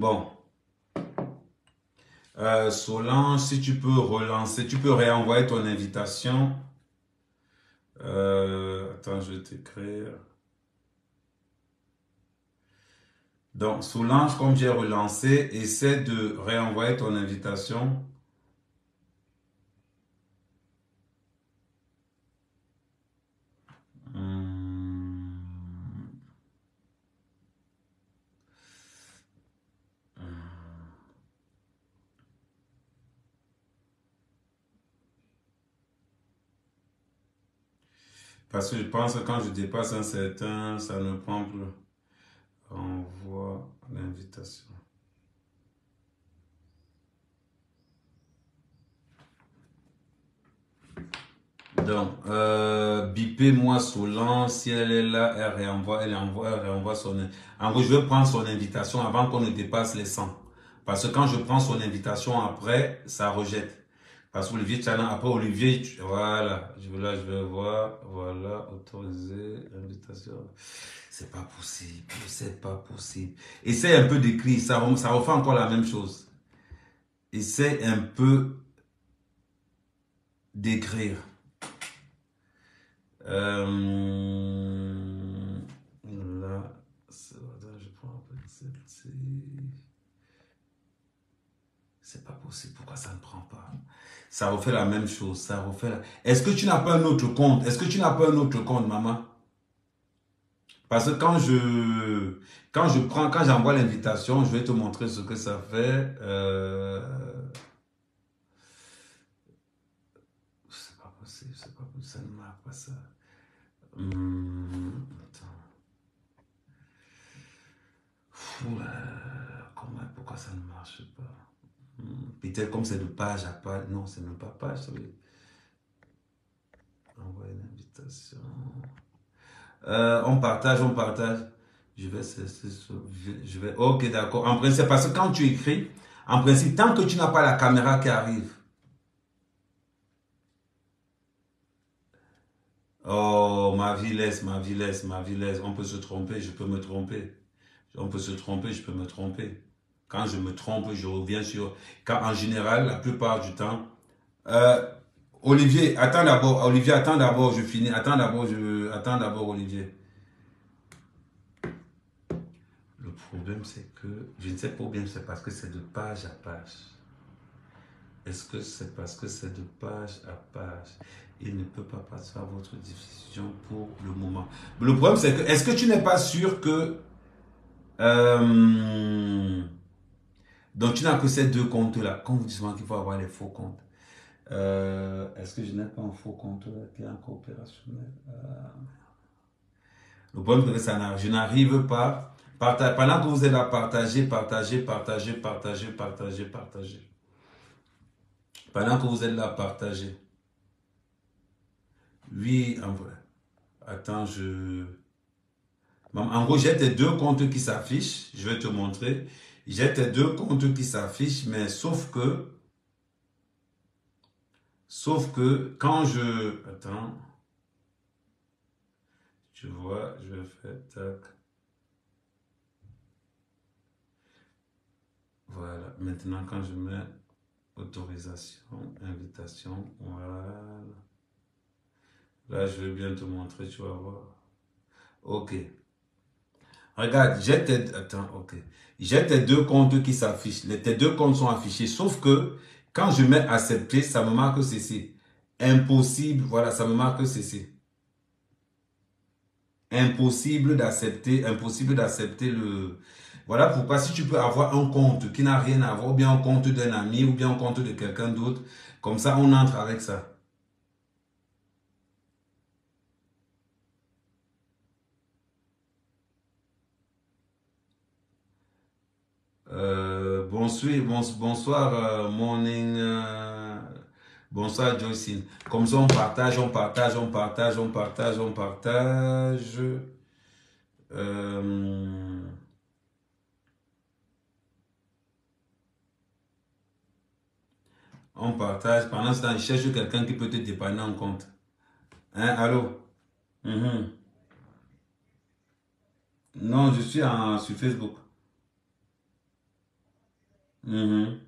Bon. Solange, si tu peux relancer, tu peux réenvoyer ton invitation. Attends, je vais t'écrire. Donc, Solange, comme j'ai relancé, essaie de réenvoyer ton invitation. Hum, Parce que je pense que quand je dépasse un certain, ça ne prend plus. Envoie l'invitation. Donc, bipez-moi Solange, si elle est là, elle réenvoie son... En gros, je vais prendre son invitation avant qu'on ne dépasse les 100. Parce que quand je prends son invitation après, ça rejette. Parce que Olivier Tchanan, après Olivier, voilà, je vais voir, voilà, autoriser l'invitation. C'est pas possible, c'est pas possible. Essaye un peu d'écrire, ça refait encore la même chose. Essaye un peu d'écrire. Là, je prends accepter. C'est pas possible. Pourquoi ça ne prend pas? Ça refait la même chose. Ça refait la... Est-ce que tu n'as pas un autre compte? Est-ce que tu n'as pas un autre compte, maman? Parce que quand j'envoie l'invitation, je vais te montrer ce que ça fait. C'est pas possible, c'est pas possible. Ça ne marche pas ça. Attends. Comment, pourquoi ça ne marche pas? Peut-être comme c'est de page à page. Non, c'est même pas page. Envoyer l'invitation. On partage, on partage. Je vais, je vais. Ok, d'accord. En principe, parce que quand tu écris, en principe, tant que tu n'as pas la caméra qui arrive. Oh, ma vie laisse, ma vie laisse, ma vie laisse. On peut se tromper, je peux me tromper. On peut se tromper, je peux me tromper. Quand je me trompe, je reviens sur. Quand en général, la plupart du temps. Euh, Olivier, attends d'abord. Olivier, attends d'abord, je finis. Attends d'abord, Olivier. Le problème, c'est que, je ne sais pas bien, c'est parce que c'est de page à page. Est-ce que c'est parce que c'est de page à page? Il ne peut pas passer à votre diffusion pour le moment. Mais le problème, c'est que, est-ce que tu n'es pas sûr que, euh, donc tu n'as que ces deux comptes-là. Quand vous dites souvent qu'il faut avoir les faux comptes. Est-ce que je n'ai pas un faux compte là, qui est encore opérationnel? Le problème, c'est que je n'arrive pas. Pendant que vous êtes là, partagez, partagez, partagez, partagez, partagez, partagez. Pendant que vous êtes là, partagez. Oui, en vrai. Attends, en gros, j'ai tes deux comptes qui s'affichent. Je vais te montrer. J'ai tes deux comptes qui s'affichent, mais sauf que quand je... Attends. Tu vois, je vais faire tac. Voilà. Maintenant, quand je mets autorisation, invitation, voilà. Là, je vais bien te montrer, tu vas voir. Ok. Regarde, attends, ok. J'ai tes deux comptes qui s'affichent. Tes deux comptes sont affichés. Sauf que quand je mets accepter, ça me marque ceci. Impossible, voilà, ça me marque ceci. Impossible d'accepter le... Voilà pourquoi si tu peux avoir un compte qui n'a rien à voir, ou bien un compte d'un ami, ou bien un compte de quelqu'un d'autre, comme ça on entre avec ça. Bonsoir, morning, bonsoir Joycine. Comme ça on partage, on partage, on partage, on partage, on partage. Euh, on partage. Pendant ce temps, je cherche quelqu'un qui peut te dépanner en compte. Hein, allô? Mhm. Non, je suis sur Facebook. Mhm.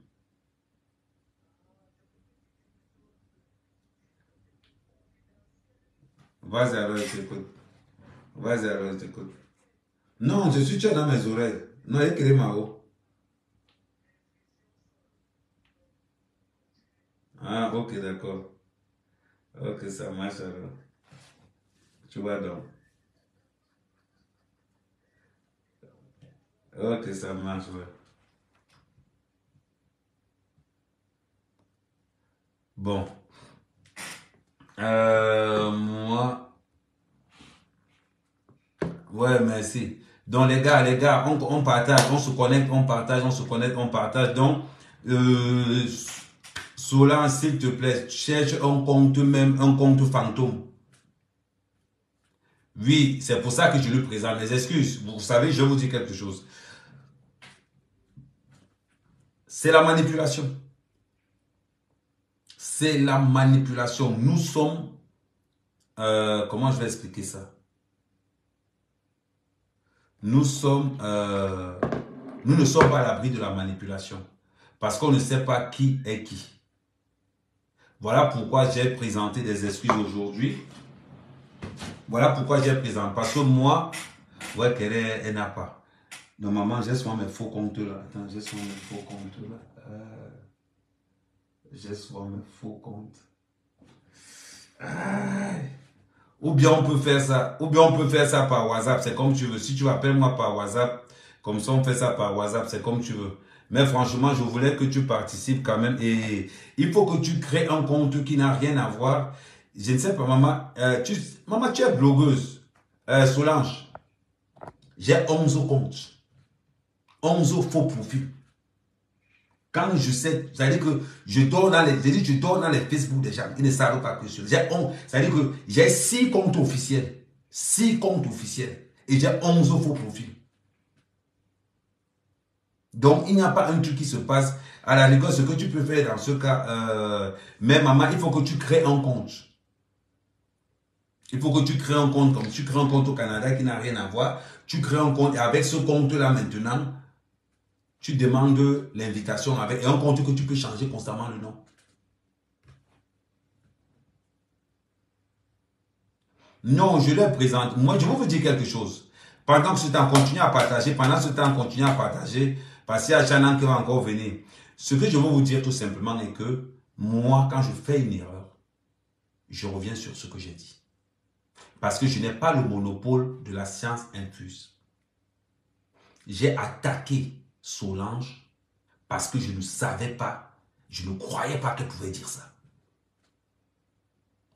Vas-y alors, je t'écoute. Vas-y alors, je t'écoute. Non, je suis tué dans mes oreilles. Non, écris Mao. Ah, ok, d'accord. Ok, ça marche alors. Tu vois donc. Ok, ça marche, ouais. Bon. Moi, ouais, merci. Donc, les gars, on partage, on se connecte, on partage, on se connecte, on partage. Donc, euh, Solan, s'il te plaît, cherche un compte, même un compte fantôme. Oui, c'est pour ça que je lui présente mes excuses. Vous savez, je vous dis quelque chose. C'est la manipulation. C'est la manipulation. Nous sommes, comment je vais expliquer ça? Nous sommes, nous ne sommes pas à l'abri de la manipulation. Parce qu'on ne sait pas qui est qui. Voilà pourquoi j'ai présenté des excuses aujourd'hui. Voilà pourquoi j'ai présenté. Parce que moi, ouais, elle n'a pas. Normalement, j'ai souvent mes faux comptes là. Attends, j'ai souvent mes faux comptes là. J'ai souvent mes faux comptes. Aïe. Ou bien on peut faire ça. Ou bien on peut faire ça par WhatsApp. C'est comme tu veux. Si tu appelles moi par WhatsApp, comme ça on fait ça par WhatsApp. C'est comme tu veux. Mais franchement, je voulais que tu participes quand même. Et il faut que tu crées un compte qui n'a rien à voir. Je ne sais pas, maman. Maman, tu es blogueuse. Solange. J'ai 11 comptes. 11 faux profils. Quand je sais, ça veut dire que je dors dans les Facebook des gens. Ils ne savent pas que je suis. Ça veut dire que j'ai 6 comptes officiels. 6 comptes officiels. Et j'ai 11 faux profils. Donc, il n'y a pas un truc qui se passe. À la rigueur, ce que tu peux faire dans ce cas, mais maman, il faut que tu crées un compte. Il faut que tu crées un compte, comme tu crées un compte au Canada qui n'a rien à voir. Tu crées un compte et avec ce compte-là maintenant, tu demandes l'invitation avec un compte que tu peux changer constamment le nom. Non, je leur présente. Moi, je vais vous dire quelque chose. Pendant que ce temps, continue à partager. Pendant ce temps, continue à partager. Parce qu'il y a Chanan qui va encore venir. Ce que je veux vous dire tout simplement est que moi, quand je fais une erreur, je reviens sur ce que j'ai dit. Parce que je n'ai pas le monopole de la science infuse. J'ai attaqué Solange parce que je ne savais pas, je ne croyais pas qu'elle pouvait dire ça.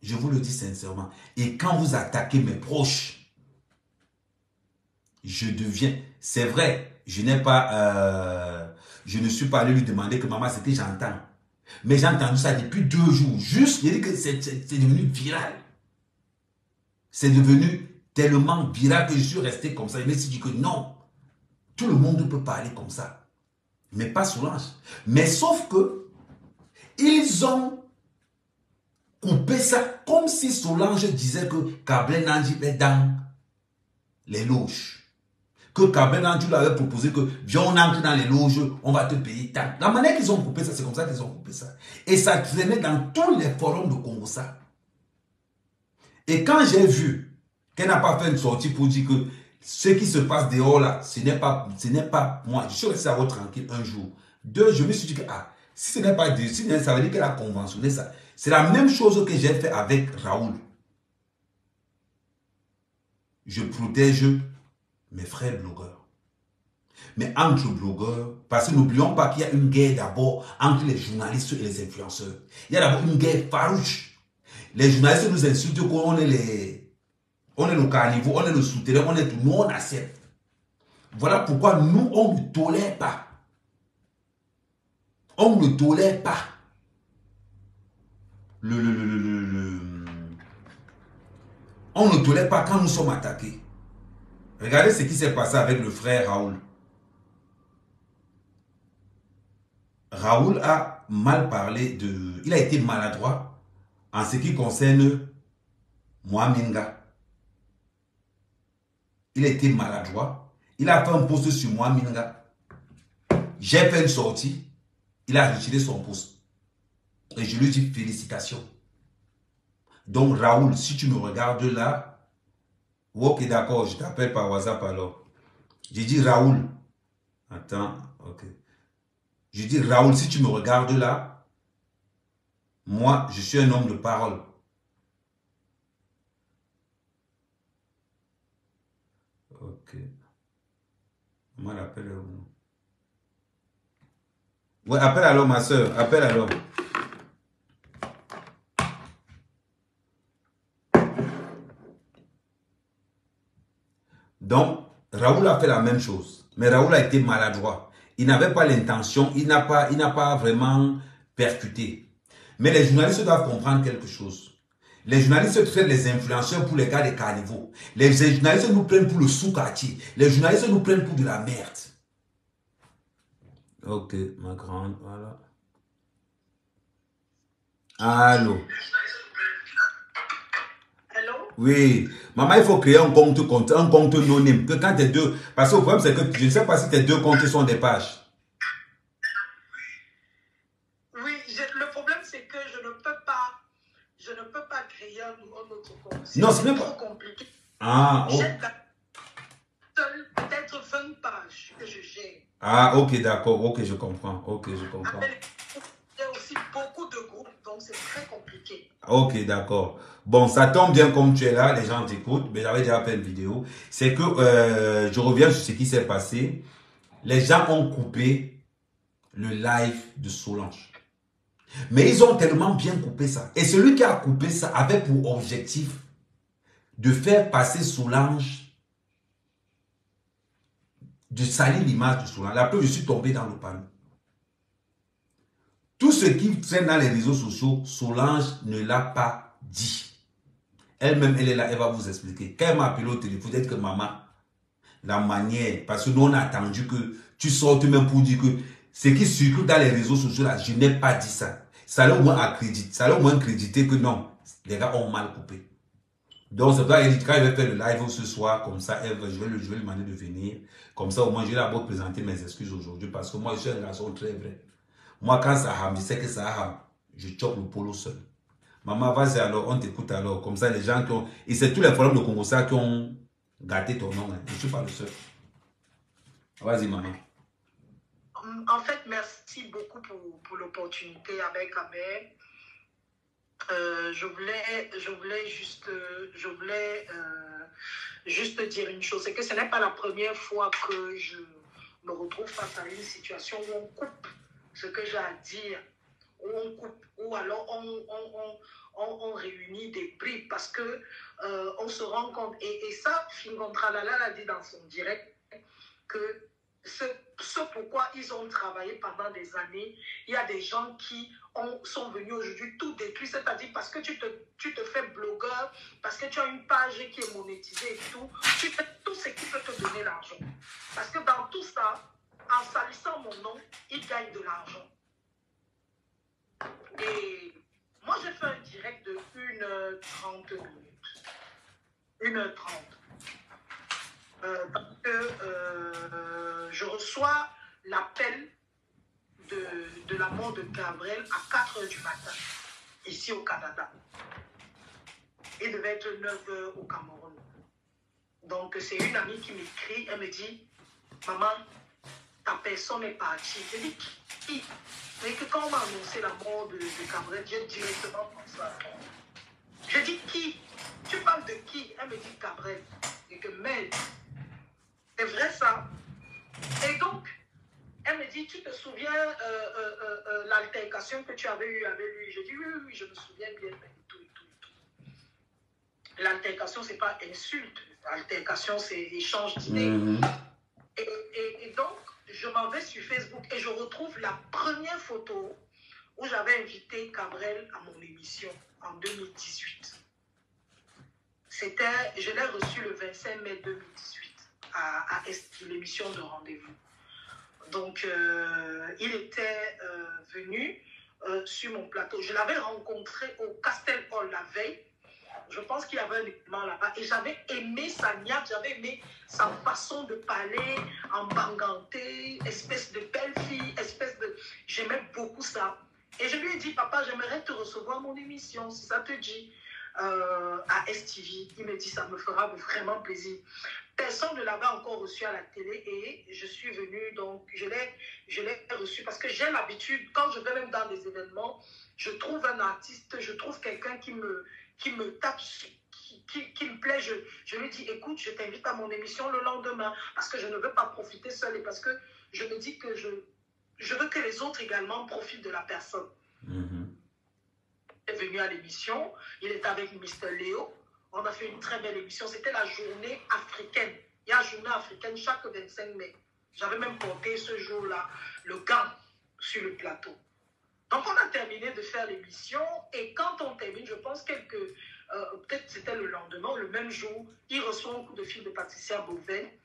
Je vous le dis sincèrement. Et quand vous attaquez mes proches, je deviens... C'est vrai, je ne suis pas allé lui demander que maman, c'est que j'entends. Mais j'ai entendu ça depuis 2 jours. Juste, il dit que c'est devenu viral. C'est devenu tellement viral que je suis resté comme ça. Je me suis dit que non, tout le monde ne peut pas aller comme ça. Mais pas Solange. Mais sauf que, ils ont coupé ça comme si Solange disait que Kablé Nanji est dans les loges. Que Kablé Nanji lui avait proposé que viens on entre dans les loges, on va te payer tant. La manière qu'ils ont coupé ça, c'est comme ça qu'ils ont coupé ça. Et ça traînait dans tous les forums de Congo ça. Et quand j'ai vu qu'elle n'a pas fait une sortie pour dire que ce qui se passe dehors là, ce n'est pas moi. Je suis resté à tranquille un jour. 2, je me suis dit que si ce n'est pas Dieu, ça veut dire qu'elle a conventionné ça. C'est la même chose que j'ai fait avec Raoul. Je protège mes frères blogueurs. Mais entre blogueurs, parce que n'oublions pas qu'il y a une guerre d'abord entre les journalistes et les influenceurs. Il y a d'abord une guerre farouche. Les journalistes nous insultent qu'on est on est le carnivore, on est le souterrain, on est tout. Nous, on accepte. Voilà pourquoi nous, on ne tolère pas. On ne tolère pas. On ne tolère pas quand nous sommes attaqués. Regardez ce qui s'est passé avec le frère Raoul. Raoul a mal parlé de... Il a été maladroit en ce qui concerne Mohaminga. Il a été maladroit. Il a fait un post sur Mohaminga. J'ai fait une sortie. Il a retiré son poste. Et je lui dis félicitations. Donc Raoul, si tu me regardes là, ok d'accord, je t'appelle par WhatsApp alors. J'ai dit Raoul. Attends, ok. Je dis Raoul, si tu me regardes là, moi, je suis un homme de parole. Ok. Moi, l'appelle. Ouais, appelle alors ma soeur. Appelle alors. Donc, Raoul a fait la même chose. Mais Raoul a été maladroit. Il n'avait pas l'intention, il n'a pas vraiment percuté. Mais les journalistes doivent comprendre quelque chose. Les journalistes traitent les influenceurs pour les gars des carnivaux. Les journalistes nous prennent pour le sous-quartier. Les journalistes nous prennent pour de la merde. Ok, ma grande, voilà. Allô? Allô? Oui. Maman, il faut créer un compte anonyme. Que quand tes deux... Parce que le problème, c'est que je ne sais pas si tes deux comptes sont des pages. Oui, le problème, c'est que je ne peux pas créer un autre compte. Non, c'est même trop pas... compliqué. Ah, oh. J'ai peut-être 20 pages que je gère. Ah, ok, d'accord. Ok, je comprends. Ok, je comprends. Il y a aussi beaucoup de groupes, donc c'est très compliqué. Ok, d'accord. Bon, ça tombe bien comme tu es là, les gens t'écoutent, mais j'avais déjà fait une vidéo. C'est que je reviens sur ce qui s'est passé. Les gens ont coupé le live de Solange. Mais ils ont tellement bien coupé ça. Et celui qui a coupé ça avait pour objectif de faire passer Solange, de salir l'image de Solange. La preuve, je suis tombé dans le panneau. Tout ce qui traîne dans les réseaux sociaux, Solange ne l'a pas dit. Elle-même, elle est là, elle va vous expliquer. Quand elle m'a appelé au téléphone, peut-être que maman, la manière, parce que nous on a attendu que tu sortes même pour dire que ce qui circule dans les réseaux sociaux là, je n'ai pas dit ça. Ça l'a au moins accrédité, ça l'a au moins crédité que non, les gars ont mal coupé. Donc c'est pourquoi elle dit quand elle va faire le live ce soir, comme ça, je vais lui demander de venir. Comme ça au moins je vais d'abord présenter mes excuses aujourd'hui parce que moi je suis un garçon très vrai. Moi quand ça rame, je sais que ça rame, je chope le polo seul. Maman, vas-y alors, on t'écoute alors. Comme ça les gens qui ont... Et c'est tous les problèmes de Congo ça qui ont gâté ton nom. Hein. Je ne suis pas le seul. Vas-y, maman. En fait, merci beaucoup pour l'opportunité avec Amel. Je voulais juste dire une chose, c'est que ce n'est pas la première fois que je me retrouve face à une situation où on coupe ce que j'ai à dire, où on coupe, ou alors on réunit des bribes parce que on se rend compte, et ça, Fingontralala l'a dit dans son direct, que ce pourquoi ils ont travaillé pendant des années, il y a des gens qui sont venus aujourd'hui tout détruire, c'est-à-dire parce que tu te fais blogueur, parce que tu as une page qui est monétisée et tout, tu fais tout ce qui peut te donner l'argent. Parce que dans tout ça, en salissant mon nom, ils gagnent de l'argent. Et moi, j'ai fait un direct de 1h30 minutes. 1h30. Parce que je reçois l'appel de la mort de Gabriel à 4h du matin, ici au Canada. Il devait être 9h au Cameroun. Donc, c'est une amie qui m'écrit, elle me dit, maman, ta personne est partie. Je dis, qui? Mais que quand on m'a annoncé la mort de Gabriel, j'ai directement pensé à toi. Je dis, qui? Tu parles de qui? Elle me dit, Gabriel. Et que, merde, c'est vrai ça? Et donc, elle me dit, tu te souviens l'altercation que tu avais eue avec lui? Je dis, oui, je me souviens bien, et tout. L'altercation, ce n'est pas insulte. L'altercation, c'est échange d'idées. Et donc, je m'en vais sur Facebook et je retrouve la première photo où j'avais invité Gabriel à mon émission en 2018. Je l'ai reçu le 25 mai 2018 à l'émission de Rendez-vous. Donc, il était venu sur mon plateau. Je l'avais rencontré au Castel Hall la veille Je pense qu'il y avait un élément là-bas. Et j'avais aimé sa niaque, j'avais aimé sa façon de parler, en banganté, espèce de belle fille, espèce de... J'aimais beaucoup ça. Et je lui ai dit, papa, j'aimerais te recevoir à mon émission, si ça te dit, à STV. Il me dit, ça me fera vraiment plaisir. Personne ne l'avait encore reçu à la télé et je suis venue, donc je l'ai reçu parce que j'ai l'habitude, quand je vais même dans des événements, je trouve un artiste, je trouve quelqu'un qui me tape, qui me plaît, je lui dis, écoute, je t'invite à mon émission le lendemain parce que je ne veux pas profiter seule et parce que je me dis que je veux que les autres également profitent de la personne. Il est venu à l'émission, il était avec Mr. Léo. On a fait une très belle émission. C'était la journée africaine. Il y a la journée africaine chaque 25 mai. J'avais même porté ce jour-là le gant sur le plateau. Donc, on a terminé de faire l'émission. Et quand on termine, je pense peut-être c'était le lendemain, le même jour, il reçoit un coup de fil de Patricia Beauvais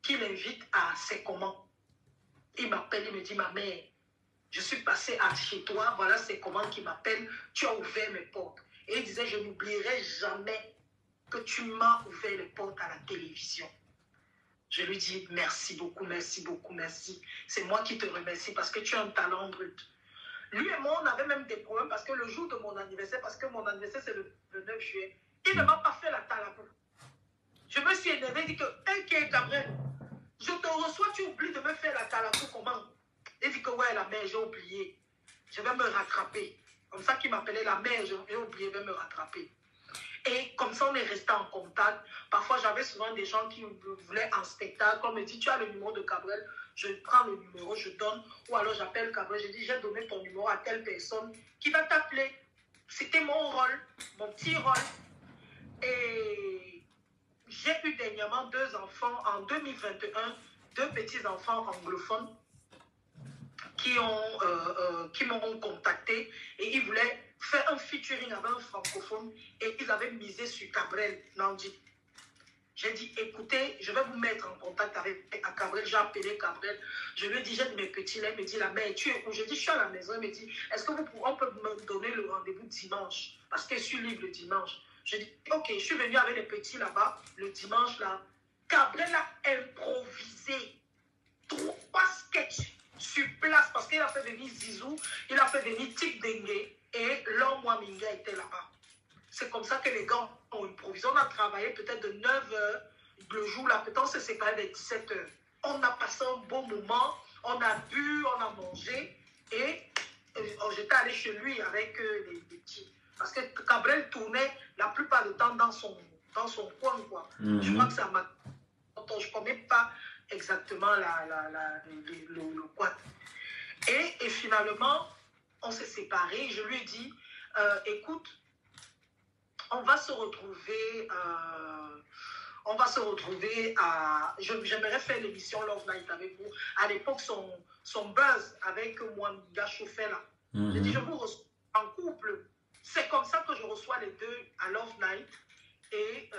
qui l'invite à C'est comment. Il m'appelle, il me dit, ma mère, je suis passée chez toi, voilà C'est comment qui m'appelle, tu as ouvert mes portes. Et il disait, je n'oublierai jamais que tu m'as ouvert les portes à la télévision. Je lui dis, merci beaucoup, merci beaucoup, merci. C'est moi qui te remercie parce que tu as un talent brut. Lui et moi, on avait même des problèmes parce que le jour de mon anniversaire, parce que mon anniversaire c'est le 9 juillet, il ne m'a pas fait la talabou. Je me suis énervé, dit que, ok, Gabriel, je te reçois, tu oublies de me faire la talabou, comment? Il dit que, ouais, la mère, j'ai oublié. Je vais me rattraper. Comme ça qu'il m'appelait la mère, j'ai oublié, je vais me rattraper. Et comme ça, on est resté en contact. Parfois, j'avais souvent des gens qui voulaient en spectacle. On me dit, tu as le numéro de Gabriel, je prends le numéro, je donne. Ou alors, j'appelle Gabriel, je dis, j'ai donné ton numéro à telle personne qui va t'appeler. C'était mon rôle, mon petit rôle. Et j'ai eu dernièrement 2 enfants en 2021, 2 petits-enfants anglophones qui m'ont contacté et ils voulaient faire un featuring avec un francophone et ils avaient misé sur Gabriel Nandi. J'ai dit, écoutez, je vais vous mettre en contact avec Gabriel. J'ai appelé Gabriel. Je lui ai dit, j'ai mes petits là. Il me dit, la mère, tu es où? J'ai dit, je suis à la maison. Il me dit, est-ce que on peut me donner le rendez-vous dimanche? Parce que je suis libre le dimanche. J'ai dit, ok, je suis venu avec les petits là-bas, le dimanche là. Gabriel a improvisé 3 sketchs sur place parce qu'il a fait venir Zizou, il a fait venir Tic Dengue et l'homme Minga était là-bas. C'est comme ça que les gars ont improvisé. On a travaillé peut-être de 9h, le jour là, peut-être on s'est séparé de 17h. On a passé un bon moment, on a bu, on a mangé et j'étais allé chez lui avec les petits. Parce que Gabriel tournait la plupart du temps dans son coin, quoi. Je crois que ça m'a... Je ne connais pas exactement le quoi. Et finalement, on s'est séparés. Je lui ai dit, écoute, on va se retrouver à... J'aimerais faire l'émission Love Night avec vous. À l'époque, son buzz avec moi, Minga chauffait là. J'ai dit, je vous reçois en couple. C'est comme ça que je reçois les 2 à Love Night. Et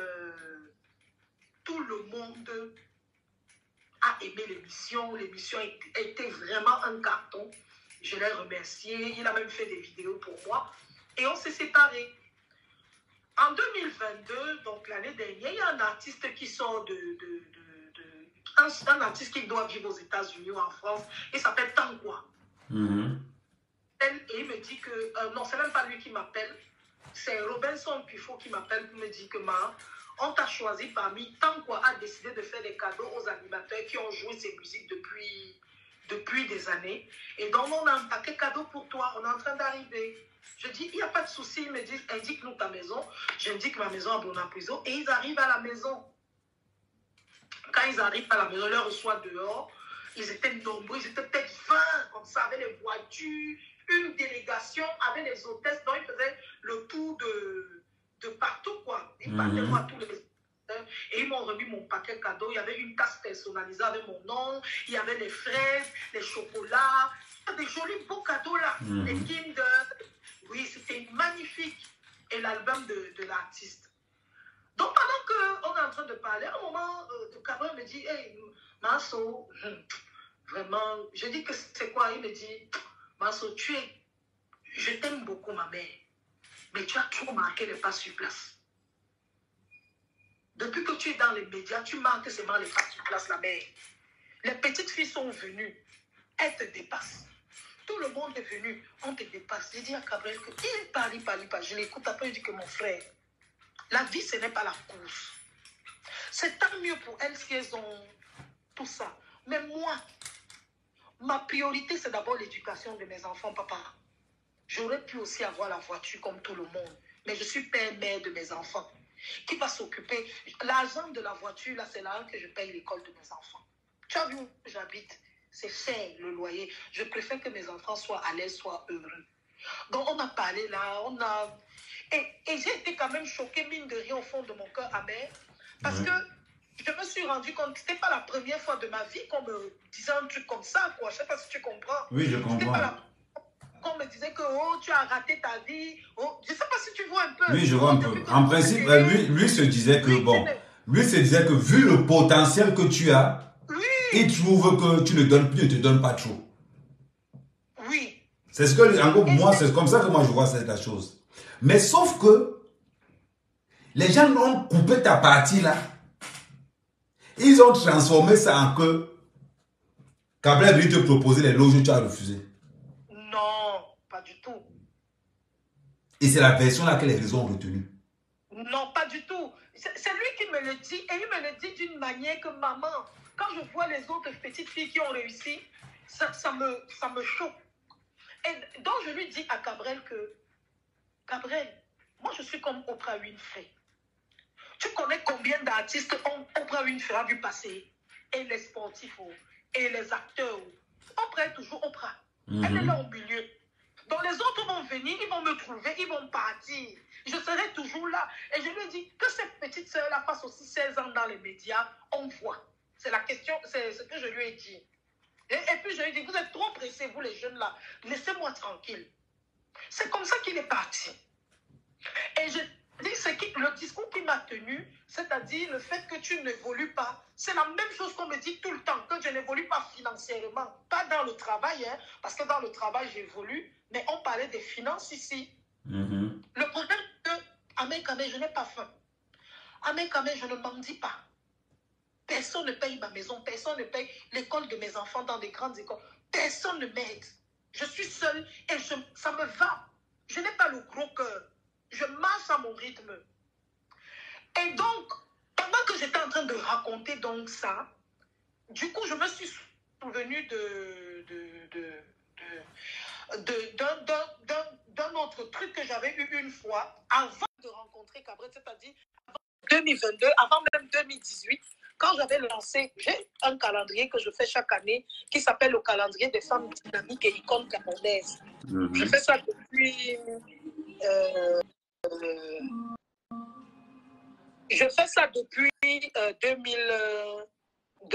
tout le monde a aimé l'émission. L'émission était vraiment un carton. Je l'ai remercié. Il a même fait des vidéos pour moi. Et on s'est séparés. En 2022, donc l'année dernière, il y a un artiste qui sort un artiste qui doit vivre aux États-Unis ou en France. Il s'appelle Tangwa. Et il me dit que... non, c'est même pas lui qui m'appelle. C'est Robinson Pifo qui m'appelle pour me dire que on t'a choisi parmi Tangwa a décidé de faire des cadeaux aux animateurs qui ont joué ces musiques depuis des années. Et donc, on a un paquet cadeau pour toi. On est en train d'arriver. Je dis, il n'y a pas de souci. Il me dit, indique-nous ta maison. J'indique ma maison à Bonapuiso. Et ils arrivent à la maison. Quand ils arrivent à la maison, on les reçoit dehors. Ils étaient nombreux. Ils étaient peut-être 20, comme ça, avec les voitures. Une délégation avec les hôtesses. Donc, ils faisaient le tour de partout, quoi. Ils partaient à tous les... Et ils m'ont remis mon paquet cadeau. Il y avait une tasse personnalisée avec mon nom. Il y avait les fraises, les chocolats. Des jolis beaux cadeaux là. Les Kinder. Oui, c'était magnifique. Et l'album de l'artiste. Donc, pendant qu'on est en train de parler, à un moment, Gabriel me dit, hey, Masso, vraiment, je dis que c'est quoi? Il me dit, Masso, je t'aime beaucoup, ma mère. Mais tu as trop marqué les pas sur place. Depuis que tu es dans les médias, tu marques seulement les femmes qui placent la mère. Les petites filles sont venues, elles te dépassent. Tout le monde est venu, on te dépasse. J'ai dit à Gabriel qu'il parle. Je l'écoute après, je dis que mon frère, la vie, ce n'est pas la course. C'est tant mieux pour elles si elles ont tout ça. Mais moi, ma priorité, c'est d'abord l'éducation de mes enfants, papa. J'aurais pu aussi avoir la voiture comme tout le monde. Mais je suis père-mère de mes enfants. Qui va s'occuper? L'argent de la voiture, là, c'est là que je paye l'école de mes enfants. Tu as vu où j'habite? C'est cher, le loyer. Je préfère que mes enfants soient à l'aise, soient heureux. Donc, on a parlé là, Et j'ai été quand même choquée, mine de rien, au fond de mon cœur amer. Parce que je me suis rendu compte que ce n'était pas la première fois de ma vie qu'on me disait un truc comme ça, quoi. Je ne sais pas si tu comprends. Oui, je comprends. Qu'on me disait que oh, tu as raté ta vie. Oh, je ne sais pas si tu vois un peu. Oui, je vois un peu. En principe, lui se disait que, lui se disait que vu le potentiel que tu as, il trouve que tu ne te donnes pas trop. Oui. C'est ce que, en gros, moi, c'est comme ça que moi je vois cette chose. Mais sauf que, les gens ont coupé ta partie là. Ils ont transformé ça en que Gabriel a voulu te proposer les loges, tu as refusé. Non, pas du tout. Et c'est la version là que les réseaux ont retenue. Non, pas du tout. C'est lui qui me le dit. Et il me le dit d'une manière que maman, quand je vois les autres petites filles qui ont réussi, ça me choque. Et donc je lui dis à Gabriel que, Gabriel, moi je suis comme Oprah Winfrey. Tu connais combien d'artistes Oprah Winfrey a vu passer? Et les sportifs, et les acteurs. Oprah est toujours Oprah. Elle est là au milieu. Donc les autres vont venir, ils vont me trouver, ils vont partir. Je serai toujours là. Et je lui dis que cette petite sœur-là passe aussi 16 ans dans les médias, on voit. C'est la question, c'est ce que je lui ai dit. Et puis je lui ai dit, vous êtes trop pressés, vous les jeunes là. Laissez-moi tranquille. C'est comme ça qu'il est parti. Et je dis, le discours qu'il m'a tenu, c'est-à-dire le fait que tu n'évolues pas, c'est la même chose qu'on me dit tout le temps, que je n'évolue pas financièrement, pas dans le travail, hein, parce que dans le travail j'évolue, mais on parlait des finances ici. Le problème c'est que, Ahmed Kamé, je n'ai pas faim. Ahmed Kamé, je ne mendie pas. Personne ne paye ma maison, personne ne paye l'école de mes enfants dans des grandes écoles. Personne ne m'aide. Je suis seule et ça me va. Je n'ai pas le gros cœur. Je marche à mon rythme. Et donc, pendant que j'étais en train de raconter donc ça, du coup, je me suis souvenu d'un autre truc que j'avais eu une fois avant de rencontrer Gabriel, c'est-à-dire avant 2022, avant même 2018, quand j'avais lancé, j'ai un calendrier que je fais chaque année qui s'appelle le calendrier des femmes dynamiques et icônes camerounaises. Je fais ça depuis... je fais ça depuis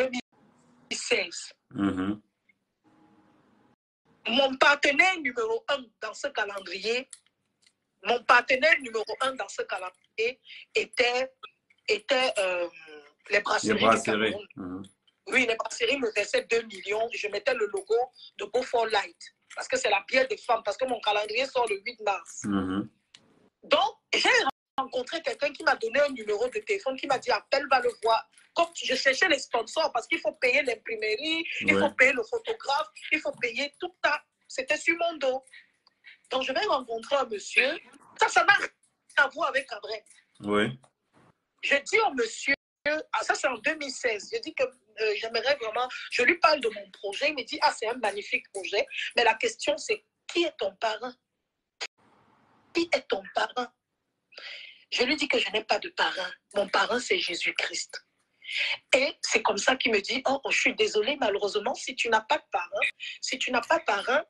2016. Mon partenaire numéro 1 dans ce calendrier, était les brasseries du Cameroun. Oui, les brasseries me versaient 2 millions. Je mettais le logo de Go for Light parce que c'est la bière des femmes, parce que mon calendrier sort le 8 mars. Donc, j'ai rencontré quelqu'un qui m'a donné un numéro de téléphone, qui m'a dit appelle, va le voir. Comme je cherchais les sponsors, parce qu'il faut payer l'imprimerie, il faut payer le photographe, il faut payer tout ça. C'était sur mon dos. Donc, je vais rencontrer un monsieur. Ça n'a rien à voir avec Gabriel. Oui. Je dis au monsieur, ça c'est en 2016, je dis que j'aimerais vraiment, je lui parle de mon projet, il me dit, c'est un magnifique projet, mais la question c'est, qui est ton parrain? Qui est ton parrain? Je lui dis que je n'ai pas de parrain. Mon parrain, c'est Jésus-Christ. Et c'est comme ça qu'il me dit, je suis désolée, malheureusement, si tu n'as pas de parrain,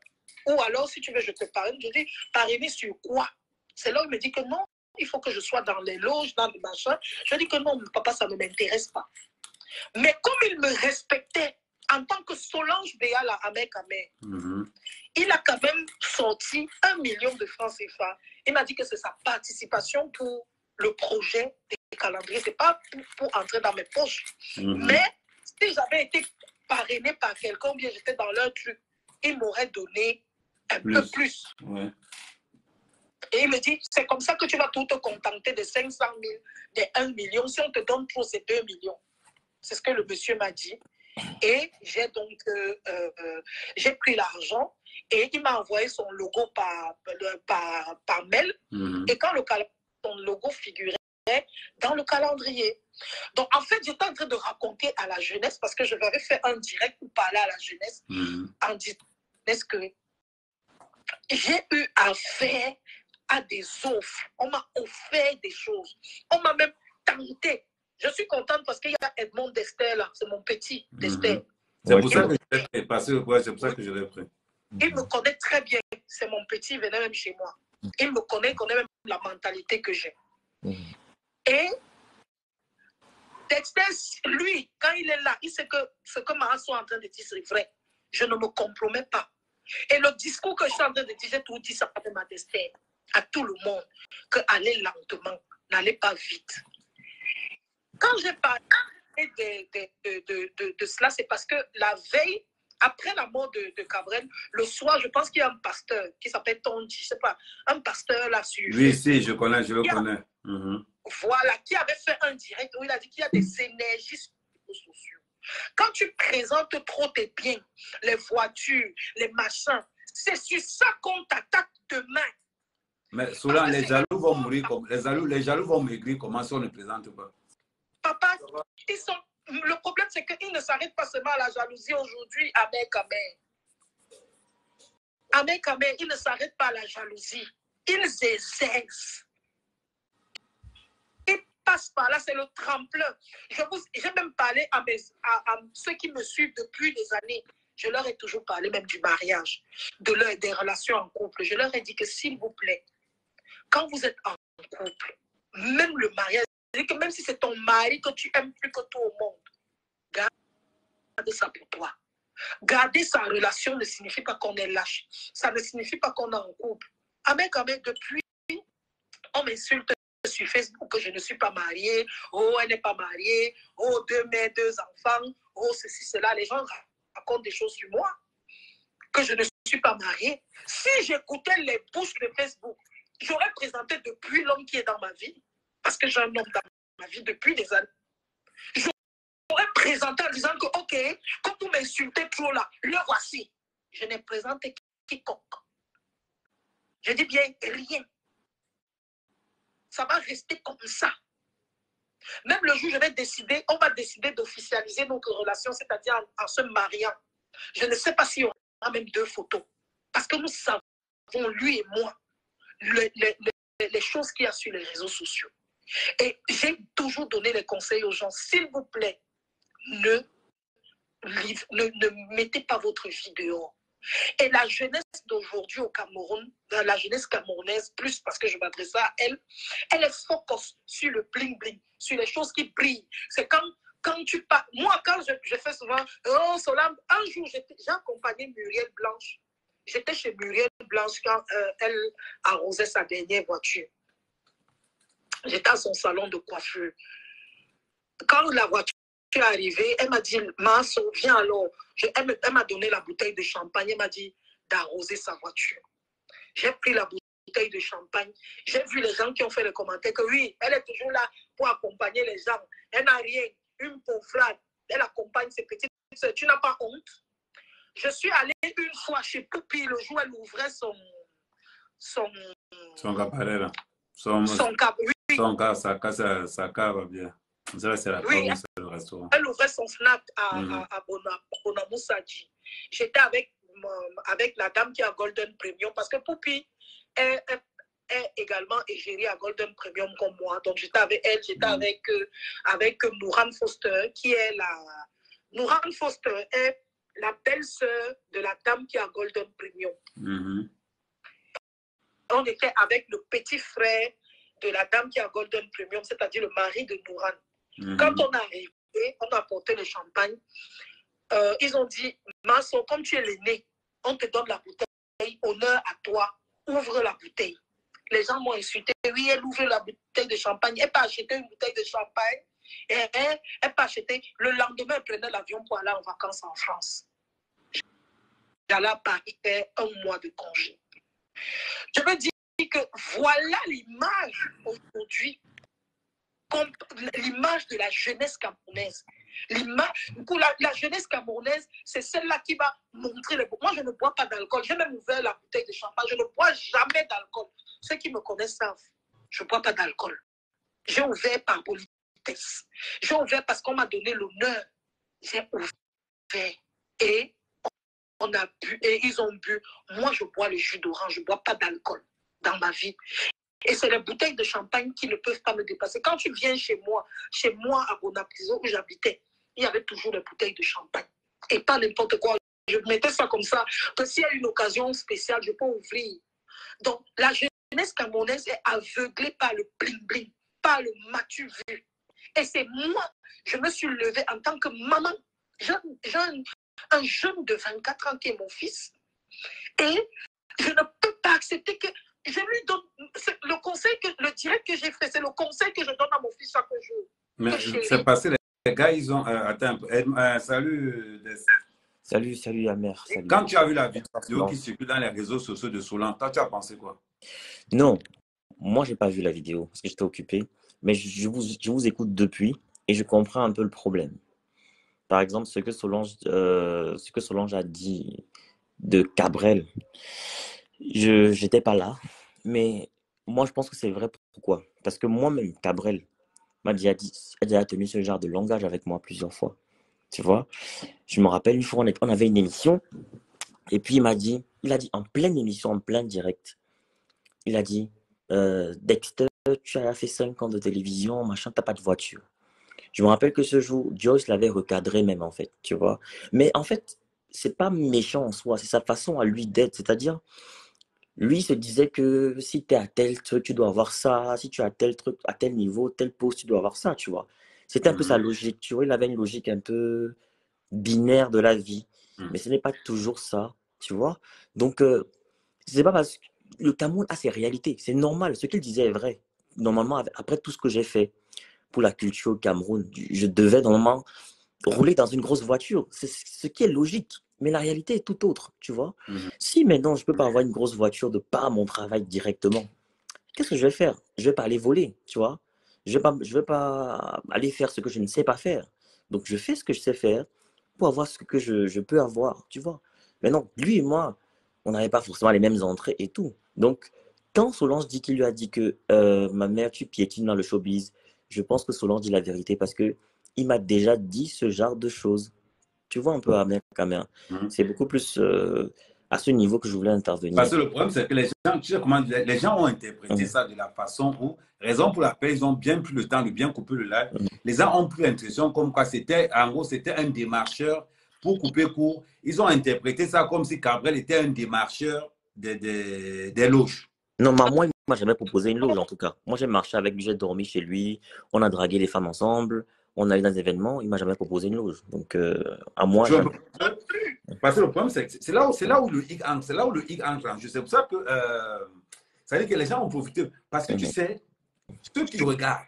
ou alors si tu veux, je te parraine. Je dis, parrainer sur quoi? C'est là où il me dit que non, il faut que je sois dans les loges, dans les machins. Je dis que non, papa, ça ne m'intéresse pas. Mais comme il me respectait en tant que Solange Béala à Ahmed Kamé, il a quand même sorti 1 million de francs CFA. Il m'a dit que c'est sa participation pour le projet des calendriers. Ce n'est pas pour entrer dans mes poches. Mais si j'avais été parrainée par quelqu'un, ou bien j'étais dans leur truc, il m'aurait donné un peu plus. Et il me dit, c'est comme ça que tu vas tout te contenter de 500 000, de 1 million. Si on te donne trop, c'est 2 millions. C'est ce que le monsieur m'a dit. Et j'ai donc j'ai pris l'argent et il m'a envoyé son logo par mail. Et quand son logo figurait dans le calendrier. Donc, en fait, j'étais en train de raconter à la jeunesse, parce que je m'avais fait un direct pour parler à la jeunesse, en disant que j'ai eu affaire à des offres. On m'a offert des choses. On m'a même tenté. Je suis contente parce qu'il y a Edmond Dester là, c'est mon petit Dester. C'est pour ça que je l'ai pris. C'est pour ça que je l'ai pris. Il me connaît très bien. C'est mon petit, il venait même chez moi. Il me connaît, il connaît même la mentalité que j'ai. Et Dexter, lui, quand il est là, il sait que ce que Marasso est en train de dire, c'est vrai. Je ne me compromets pas. Et le discours que je suis en train de dire, j'ai tout dit ça à ma Dexter, à tout le monde, que allez lentement, n'allez pas vite. Quand j'ai parlé de cela, c'est parce que la veille, après la mort de Cabrel, le soir, je pense qu'il y a un pasteur qui s'appelle Tonji, je ne sais pas, un pasteur là sur... Oui, si, je connais, je le connais. Voilà, qui avait fait un direct où il a dit qu'il y a des énergies sur les réseaux sociaux. Quand tu présentes trop tes biens, les voitures, les machins, c'est sur ça qu'on t'attaque demain. Mais souvent, les jaloux vont mourir, les jaloux vont maigrir, comment si on ne présente pas? Papa, le problème, c'est qu'ils ne s'arrêtent pas seulement à la jalousie aujourd'hui, Amen, ils ne s'arrêtent pas à la jalousie. Ils exercent. Ils passent par là, c'est le tremplin. J'ai même parlé à ceux qui me suivent depuis des années. Je leur ai toujours parlé même du mariage, des relations en couple. Je leur ai dit que s'il vous plaît, quand vous êtes en couple, même le mariage, que même si c'est ton mari que tu aimes plus que tout au monde, garde ça pour toi. Garder sa relation ne signifie pas qu'on est lâche. Ça ne signifie pas qu'on est en couple. Amen, depuis, on m'insulte sur Facebook que je ne suis pas mariée. Oh, elle n'est pas mariée. Oh, 2 mères, 2 enfants. Oh, ceci, cela. Les gens racontent des choses sur moi. Que je ne suis pas mariée. Si j'écoutais les bouches de Facebook, j'aurais présenté depuis l'homme qui est dans ma vie. Parce que j'ai un homme dans ma vie depuis des années. J'aurais présenté en disant que, ok, quand vous m'insultez trop là, le voici. Je n'ai présenté quiconque. Je dis bien rien. Ça va rester comme ça. Même le jour où je vais décider, on va décider d'officialiser notre relation, c'est-à-dire en se mariant. Je ne sais pas s'il y aura même 2 photos. Parce que nous savons, lui et moi, les choses qu'il y a sur les réseaux sociaux. Et j'ai toujours donné les conseils aux gens, s'il vous plaît, ne mettez pas votre vie dehors. Et la jeunesse d'aujourd'hui au Cameroun, la jeunesse camerounaise, plus parce que je m'adresse à elle, elle est focus sur le bling-bling, sur les choses qui brillent. C'est quand tu parles. Moi, quand je fais souvent, oh, Solam, un jour, j'ai accompagné Muriel Blanche. J'étais chez Muriel Blanche quand elle arrosait sa dernière voiture. J'étais à son salon de coiffure. Quand la voiture est arrivée, elle m'a dit, Manso, viens alors. Elle m'a donné la bouteille de champagne. Elle m'a dit d'arroser sa voiture. J'ai pris la bouteille de champagne. J'ai vu les gens qui ont fait les commentaires que oui, elle est toujours là pour accompagner les gens. Elle n'a rien. Une pauvrade. Elle accompagne ses petites soeurs. Tu n'as pas honte? Je suis allée une fois chez Poupi le jour où elle ouvrait son cabaret là. Sa cave bien. Ça, c'est la oui, cave, c'est le restaurant. Elle ouvrait son snack à Bonamoussadi. J'étais avec la dame qui a Golden Premium parce que Poupi est également égérie à Golden Premium comme moi. Donc j'étais avec elle, j'étais avec Nouran Foster qui est Nouran Foster est la belle-sœur de la dame qui a Golden Premium. On était avec le petit frère de la dame qui a Golden Premium, c'est-à-dire le mari de Nouran. Quand on est arrivé, on a apporté le champagne. Ils ont dit, Manso, comme tu es l'aîné, on te donne la bouteille, honneur à toi, ouvre la bouteille. Les gens m'ont insulté. Oui, elle ouvre la bouteille de champagne. Elle n'a pas acheté une bouteille de champagne. Et elle n'a pas acheté. Le lendemain, elle prenait l'avion pour aller en vacances en France. J'allais à Paris faire 1 mois de congé. Je veux dire dit que voilà l'image aujourd'hui, l'image de la jeunesse camerounaise. Pour la jeunesse camerounaise, c'est celle-là qui va montrer les... Moi, je ne bois pas d'alcool. J'ai même ouvert la bouteille de champagne. Je ne bois jamais d'alcool. Ceux qui me connaissent savent, je ne bois pas d'alcool. J'ai ouvert par politesse. J'ai ouvert parce qu'on m'a donné l'honneur. J'ai ouvert. Et on a bu, et ils ont bu. Moi, je bois le jus d'orange. Je ne bois pas d'alcool dans ma vie. Et c'est les bouteilles de champagne qui ne peuvent pas me dépasser. Quand tu viens chez moi à Bonaprison où j'habitais, il y avait toujours des bouteilles de champagne. Et pas n'importe quoi. Je mettais ça comme ça, que s'il y a une occasion spéciale, je peux ouvrir. Donc, la jeunesse camerounaise est aveuglée par le bling-bling, par le m'as-tu vu. Et c'est moi, je me suis levée en tant que maman. J'ai un jeune de 24 ans qui est mon fils. Et je ne peux pas accepter que je lui donne le conseil, le direct que j'ai fait, c'est le conseil que je donne à mon fils chaque jour. Mais c'est passé, les gars, ils ont... attends un peu. Salut, Salut, Amer. Salut. Quand tu as vu la vidéo qui circule dans les réseaux sociaux de Solange, toi, tu as pensé quoi? Non, moi, je n'ai pas vu la vidéo parce que j'étais occupé. Mais je vous écoute depuis et je comprends un peu le problème. Par exemple, ce que Solange a dit de Cabrel, je n'étais pas là. Mais moi, je pense que c'est vrai. Pourquoi? Parce que moi-même, Cabrel a déjà tenu ce genre de langage avec moi plusieurs fois. Tu vois? Je me rappelle, une fois, on avait une émission et puis il a dit en pleine émission, en plein direct, il a dit Dexter, tu as fait 5 ans de télévision, machin, t'as pas de voiture. Je me rappelle que ce jour, Joyce l'avait recadré même, en fait, tu vois. Mais en fait, c'est pas méchant en soi, c'est sa façon à lui d'être. C'est-à-dire, lui se disait que si tu es à tel truc, tu dois avoir ça. Si tu as tel truc, à tel niveau, tel poste, tu dois avoir ça, tu vois. C'était un peu sa logique, tu vois. Il avait une logique un peu binaire de la vie. Mais ce n'est pas toujours ça, tu vois. Donc, c'est pas parce que le Cameroun a ses réalités. C'est normal. Ce qu'il disait est vrai. Normalement, après tout ce que j'ai fait pour la culture au Cameroun, je devais normalement rouler dans une grosse voiture. C'est ce qui est logique. Mais la réalité est tout autre, tu vois. Si maintenant, je ne peux pas avoir une grosse voiture de par mon travail directement, qu'est-ce que je vais faire? Je ne vais pas aller voler, tu vois. Je vais pas aller faire ce que je ne sais pas faire. Donc, je fais ce que je sais faire pour avoir ce que je peux avoir, tu vois. Maintenant, lui et moi, on n'avait pas forcément les mêmes entrées et tout. Donc, quand Solange dit qu'il lui a dit que ma mère, tu piétines dans le showbiz, je pense que Solange dit la vérité parce que il m'a déjà dit ce genre de choses. Tu vois un peu à la caméra. C'est beaucoup plus à ce niveau que je voulais intervenir. Parce que le problème, c'est que les gens, tu sais comment les gens ont interprété ça de la façon où, raison pour laquelle ils ont bien pris le temps de bien couper le live. Les gens ont pris l'impression comme quoi c'était, en gros, c'était un démarcheur pour couper court. Ils ont interprété ça comme si Cabrel était un démarcheur des loges. Non, moi, il m'a jamais proposé une loge, en tout cas. Moi, j'ai marché avec lui, j'ai dormi chez lui, on a dragué les femmes ensemble, on allait dans des événements, il m'a jamais proposé une loge. Donc, à moi, parce que le problème, c'est là où le hic entre. C'est là où le hic entre en jeu. C'est pour ça que ça veut dire que les gens ont profité. Parce que tu sais, ceux qui regardent,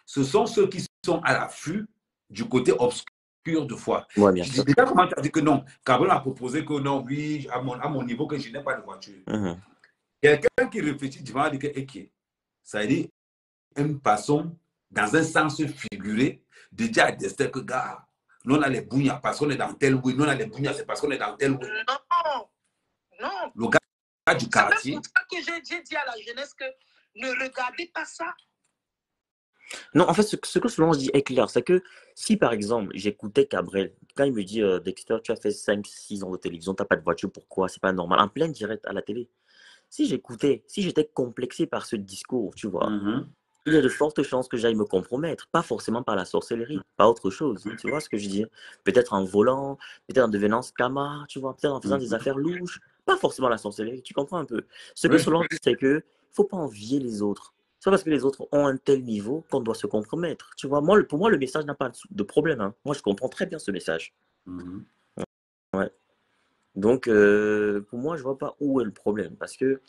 ce sont ceux qui sont à l'affût du côté obscur de foi. Ouais, bien sûr. Déjà, comment tu as dit que non? Cabrel a proposé que non, oui, à mon niveau, que je n'ai pas de voiture. Quelqu'un qui réfléchit, tu vas dire que, ok, ça veut dire une façon, dans un sens figuré, de dire à Dexter que, gars, nous on a les bougnats parce qu'on est dans tel oui, nous on a les bougnats c'est parce qu'on est dans tel oui. Non. Le gars du quartier. C'est pour ça que j'ai dit à la jeunesse que ne regardez pas ça. Non, en fait, ce que Solange dit est clair. C'est que si, par exemple, j'écoutais Cabrel, quand il me dit Dexter, tu as fait 5-6 ans de télévision, tu n'as pas de voiture, pourquoi? C'est pas normal. En plein direct à la télé. Si j'étais complexé par ce discours, tu vois, il y a de fortes chances que j'aille me compromettre. Pas forcément par la sorcellerie, pas autre chose. Tu vois ce que je dis? Peut-être en volant, peut-être en devenant scammer, tu vois, peut-être en faisant des affaires louches. Pas forcément la sorcellerie, tu comprends un peu. Ce que Solange dit, c'est que faut pas envier les autres. C'est parce que les autres ont un tel niveau qu'on doit se compromettre. Tu vois, pour moi, le message n'a pas de problème. Hein. Moi, je comprends très bien ce message. Ouais. Donc, pour moi, je vois pas où est le problème. Parce que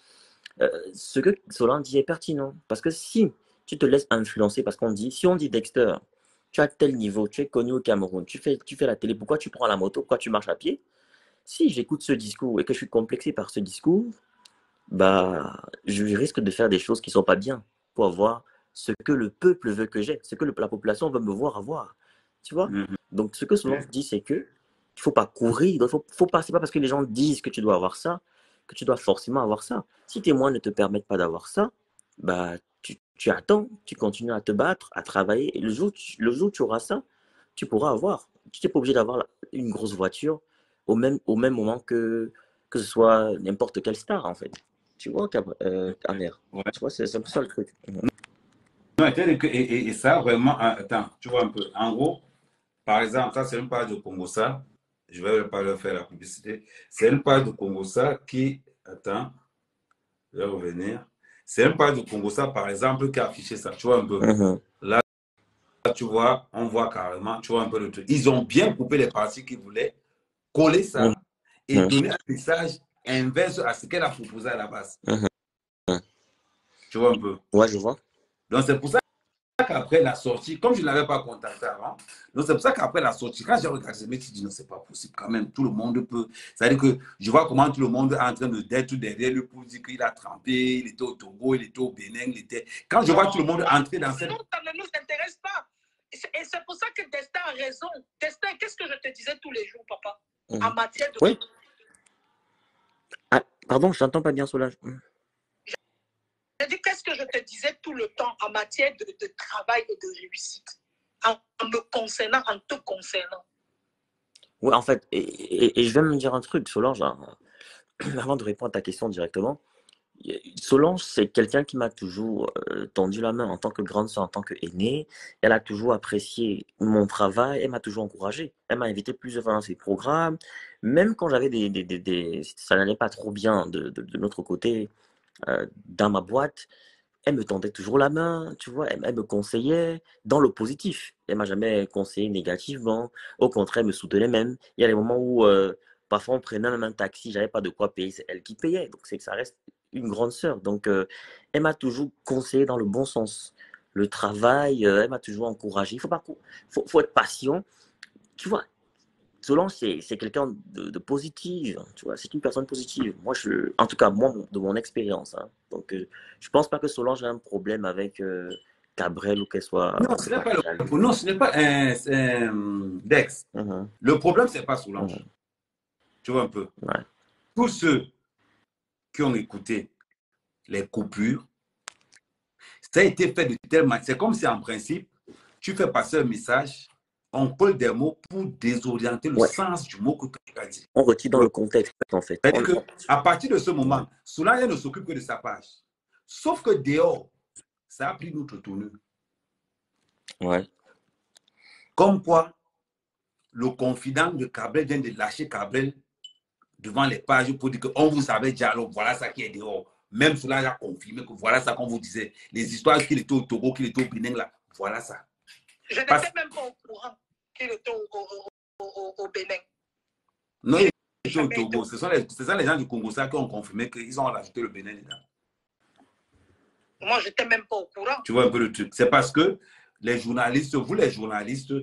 ce que Solange dit est pertinent. Parce que si tu te laisses influencer, parce qu'on dit, si on dit Dexter, tu as tel niveau, tu es connu au Cameroun, tu fais la télé, pourquoi tu prends la moto, pourquoi tu marches à pied? Si j'écoute ce discours et que je suis complexé par ce discours, bah, je risque de faire des choses qui sont pas bien pour avoir ce que le peuple veut que j'ai, ce que la population veut me voir avoir. Tu vois? Mhm. Donc, ce que Solange dit, c'est que il faut pas courir. Donc, faut pas, c'est pas parce que les gens disent que tu dois avoir ça que tu dois forcément avoir ça. Si tes moyens ne te permettent pas d'avoir ça, bah, tu attends, tu continues à te battre, à travailler. Et le jour où tu auras ça, tu pourras avoir. Tu n'es pas obligé d'avoir une grosse voiture au même moment que ce soit n'importe quelle star, en fait. Tu vois, Amer. Ouais. Tu vois, c'est un peu ça le truc. Non, et ça, vraiment, attends, tu vois un peu. En gros, par exemple, ça, c'est une page de Congo, ça. Je vais pas leur faire la publicité. C'est une page de Congo, ça qui. Attends, je vais revenir. C'est une page de Congo, ça, par exemple, qui a affiché ça. Tu vois un peu. Mhm, Là, tu vois, on voit carrément, tu vois un peu le truc. Ils ont bien coupé les parties qu'ils voulaient, coller ça et mhm, donner un message inverse à ce qu'elle a proposé à la base. mhm. Tu vois un peu. Ouais, je vois. Donc, c'est pour ça qu'après la sortie, comme je ne l'avais pas contacté avant, donc c'est pour ça qu'après la sortie, quand j'ai regardé, je me suis dit, non, c'est pas possible quand même, tout le monde peut. C'est-à-dire que je vois comment tout le monde est en train d'être derrière lui pour dire qu'il a trempé, il était au Togo, il était au Bénin, il était. Quand je vois tout le monde entrer dans cette. Non, ça ne nous intéresse pas. Et c'est pour ça que Destin a raison. Destin, qu'est-ce que je te disais tous les jours, papa, en matière de. Oui. Ah, pardon, je t'entends pas bien, Solange. Je dis, qu'est-ce que je te disais tout le temps en matière de travail et de réussite, en me concernant, en te concernant. Oui, en fait, et je vais me dire un truc, Solange, hein, avant de répondre à ta question directement. Solange, c'est quelqu'un qui m'a toujours tendu la main en tant que grande sœur, en tant qu'aînée. Elle a toujours apprécié mon travail, elle m'a toujours encouragé. Elle m'a invité plusieurs fois dans ses programmes, même quand j'avais ça n'allait pas trop bien de notre côté dans ma boîte. Elle me tendait toujours la main, tu vois, elle me conseillait dans le positif. Elle m'a jamais conseillé négativement. Au contraire, elle me soutenait même. Il y a des moments où parfois on prenait même un taxi, j'avais pas de quoi payer, c'est elle qui payait. Donc c'est que ça reste une grande sœur. Donc elle m'a toujours conseillé dans le bon sens. Le travail, elle m'a toujours encouragé. Il faut pas, faut être patient. Tu vois, Solange, c'est quelqu'un de positif, tu vois, c'est une personne positive. Moi, en tout cas, moi, de mon expérience. Hein. Donc, je pense pas que Solange ait un problème avec Cabrel ou qu'elle soit, Non, je ce sais n'est pas, pas jaloux. non, ce n'est pas Dex. Mhm, Le problème, c'est pas mhm, Solange. Tu vois un peu. ouais. Tous ceux qui ont écouté les coupures, ça a été fait de telle manière. C'est comme si en principe, tu fais passer un message, on colle des mots pour désorienter le Ouais, sens du mot que tu as dit. on retire Tu dans vois? le contexte, en fait. C'est-à-dire qu'à partir de ce Ouais. moment, Solange ne s'occupe que de sa page. Sauf que dehors, ça a pris une autre tournure. Ouais. Comme quoi, le confident de Cabrel vient de lâcher Cabrel devant les pages pour dire qu'on vous savait déjà, alors voilà ça qui est dehors. Même cela a confirmé que voilà ça qu'on vous disait. Les histoires qu'il était au Togo, qu'il était au Bénin, là, voilà ça. Je n'étais même pas au courant qu'il était au Bénin. Non, il était au Togo. Ce sont les gens du Congo ça qui ont confirmé qu'ils ont rajouté le Bénin dedans. Moi, je n'étais même pas au courant. Tu vois un peu le truc. C'est parce que les journalistes, vous les journalistes,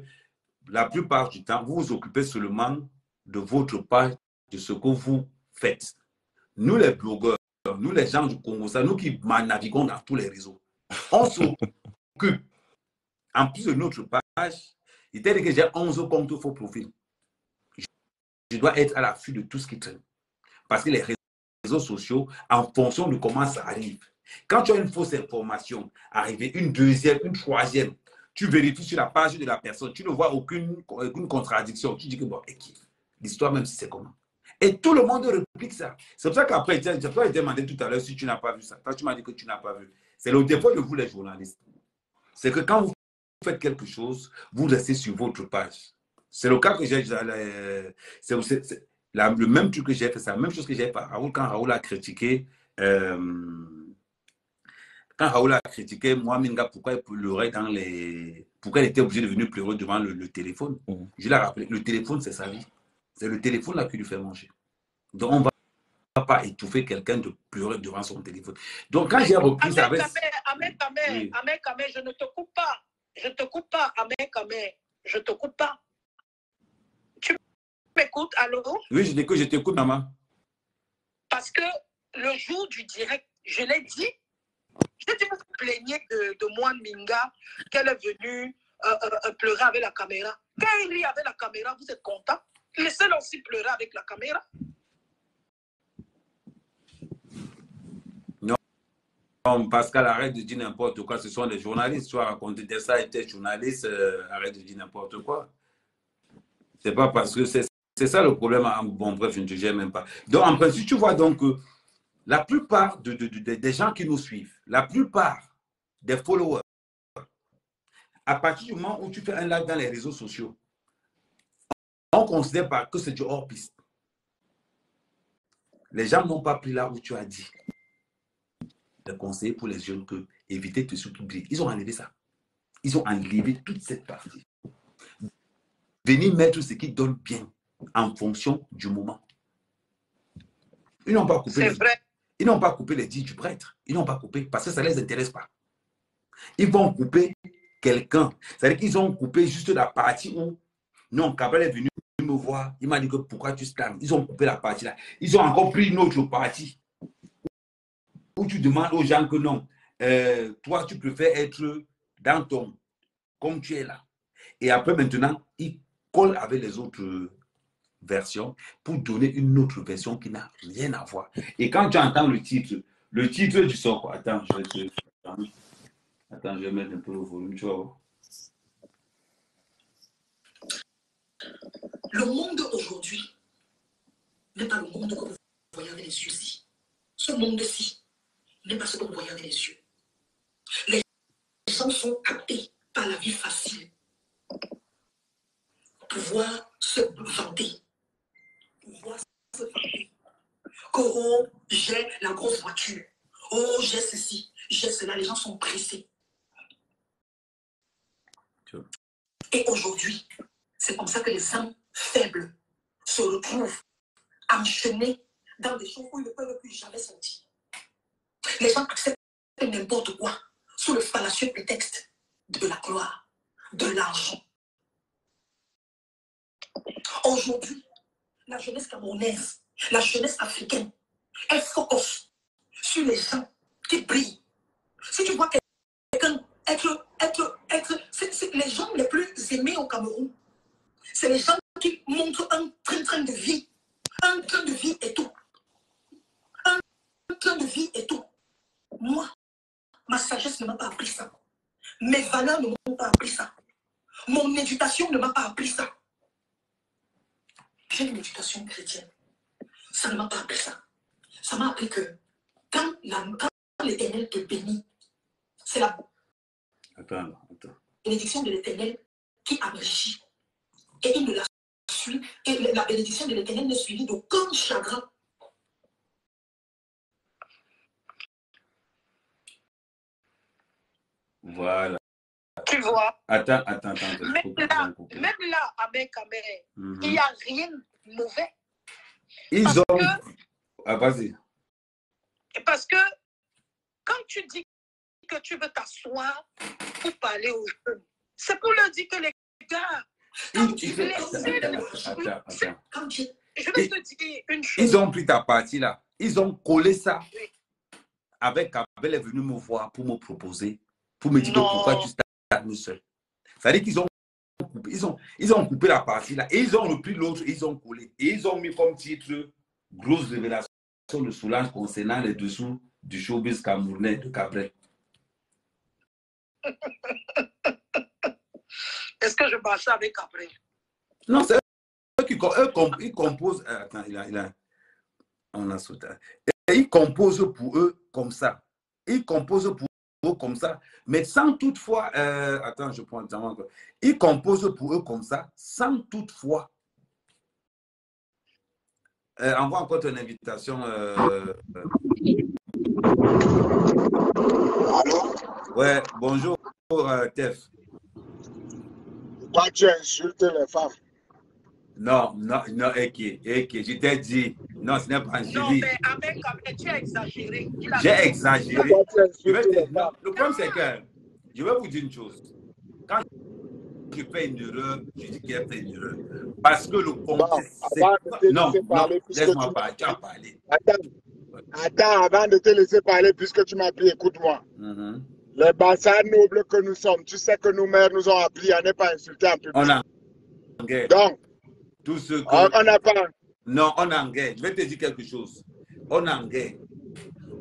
la plupart du temps, vous vous occupez seulement de votre page, de ce que vous faites. Nous, les blogueurs, nous, les gens du Congo, ça, nous qui naviguons dans tous les réseaux, on s'occupe, en plus de notre page, il dit que j'ai 11 comptes faux profils. Je dois être à l'affût de tout ce qui traîne. Parce que les réseaux sociaux, en fonction de comment ça arrive, quand tu as une fausse information arrivée, une deuxième, une troisième, tu vérifies sur la page de la personne, tu ne vois aucune contradiction. Tu dis que bon, l'histoire même si c'est comment. Et tout le monde réplique ça. C'est pour ça qu'après, je t'ai demandé tout à l'heure si tu n'as pas vu ça. Quand tu m'as dit que tu n'as pas vu. C'est le défaut de vous les journalistes. C'est que quand vous faites quelque chose, vous restez sur votre page. C'est le cas que j'ai. C'est le même truc que j'ai fait, c'est la même chose que j'ai fait Raoul quand Raoul a critiqué. Quand Raoul a critiqué Mohaminga, pourquoi il pleurait dans les. Pourquoi il était obligé de venir pleurer devant le téléphone. Je l'ai rappelé, le téléphone, c'est sa vie. C'est le téléphone là qui lui fait manger. Donc, on ne va pas étouffer quelqu'un de pleurer devant son téléphone. Donc, quand j'ai repris ça avec. Ahmed Kamé, je ne te coupe pas. Je ne te coupe pas, Ahmed Kamé. Je ne te coupe pas. Tu m'écoutes, allô? Oui, je t'écoute, maman. Parce que le jour du direct, je l'ai dit. J'ai dit, vous vous plaignez de moi, Minga, qu'elle est venue pleurer avec la caméra. Quand elle rit avec la caméra, vous êtes content? Laissez-le aussi pleurer avec la caméra. Non, Pascal, arrête de dire n'importe quoi. Ce sont les journalistes. Tu as raconté de ça et tes journalistes, arrête de dire n'importe quoi. C'est pas parce que c'est ça le problème. Bon, bref, je ne te gère même pas. Donc, en principe, tu vois donc la plupart des gens qui nous suivent, la plupart des followers, à partir du moment où tu fais un live dans les réseaux sociaux, on considère pas que c'est du hors-piste. Les gens n'ont pas pris là où tu as dit. Le conseil pour les jeunes que éviter de s'oublier. Ils ont enlevé ça. Ils ont enlevé toute cette partie. Venir mettre ce qui donne bien en fonction du moment. Ils n'ont pas coupé. Ils n'ont pas coupé les dits du prêtre. Ils n'ont pas coupé parce que ça ne les intéresse pas. Ils vont couper quelqu'un. C'est-à-dire qu'ils ont coupé juste la partie où non, Cabral est venu me voir. Il m'a dit que pourquoi tu stagnes. Ils ont coupé la partie là. Ils ont encore pris une autre partie où tu demandes aux gens que non, toi tu préfères être dans ton, comme tu es là. Et après maintenant, ils collent avec les autres versions pour donner une autre version qui n'a rien à voir. Et quand tu entends le titre du son, quoi. Attends, je vais mettre un peu le volume, tu vois. Le monde aujourd'hui n'est pas le monde que vous voyez avec les yeux-ci. Ce monde-ci n'est pas ce que vous voyez avec les yeux. Les gens sont happés par la vie facile. Pouvoir se vanter. Pouvoir se vanter. Oh, j'ai la grosse voiture. Oh, j'ai ceci, j'ai cela. Les gens sont pressés. Et aujourd'hui, c'est comme ça que les hommes faibles se retrouvent enchaînés dans des choses où ils ne peuvent plus jamais sortir. Les gens acceptent n'importe quoi sous le fallacieux prétexte de la gloire, de l'argent. Aujourd'hui, la jeunesse camerounaise, la jeunesse africaine, elle focus sur les gens qui brillent. Si tu vois quelqu'un c'est les gens les plus aimés au Cameroun, c'est les gens qui montrent un train de vie. Un train de vie et tout. Un train de vie et tout. Moi, ma sagesse ne m'a pas appris ça. Mes valeurs ne m'ont pas appris ça. Mon éducation ne m'a pas appris ça. J'ai une éducation chrétienne. Ça ne m'a pas appris ça. Ça m'a appris que quand l'Éternel te bénit, c'est la bénédiction de l'Éternel qui enrichit. Et il ne la suit. Et la bénédiction de l'Éternel n'est suivie d'aucun chagrin. Voilà. Tu vois. Attends. Même là, avec Amé, il n'y a rien de mauvais. Vas-y. Parce que quand tu dis que tu veux t'asseoir pour parler aux jeunes, c'est pour leur dire que les gars, quand tu laisses... Attends. Je vais te dire une chose. Ils ont pris ta partie là. Ils ont collé ça. Avec Abel est venu me voir pour me proposer, pour me dire pourquoi tu stagnes seul. C'est-à-dire qu'ils ont coupé la partie là et ils ont repris l'autre, ils ont collé. Et ils ont mis comme titre grosse révélation de Solange concernant les dessous du showbiz camerounais de Cabrel. Est-ce que je marche avec Cabrel? Non, c'est eux qui composent. Attends, on a sauté. Et ils composent pour eux comme ça. Ils composent pour eux comme ça, mais sans toutefois. Attends, je prends le temps encore. Ils composent pour eux comme ça, sans toutefois. Envoie encore ton invitation. Allô? Ouais, bonjour, Tef. Toi, tu insultes les femmes. Non, je t'ai dit. Non, ce n'est pas Angélique. Non, mais avec, tu as exagéré. J'ai exagéré. Le problème, c'est que je vais vous dire une chose. Quand je fais une erreur, je dis qu'elle fait une erreur. Parce que le contexte, c'est... Non, laisse-moi parler. Tu as parlé. Attends. Attends, avant de te laisser parler, puisque tu m'as appris, écoute-moi. Les bastards nobles que nous sommes, tu sais que nos mères nous ont appris à ne pas insulter en public. On a en guerre. Donc, Tout ce que... on n'a pas... Non, on est en guerre. Je vais te dire quelque chose. On est en guerre.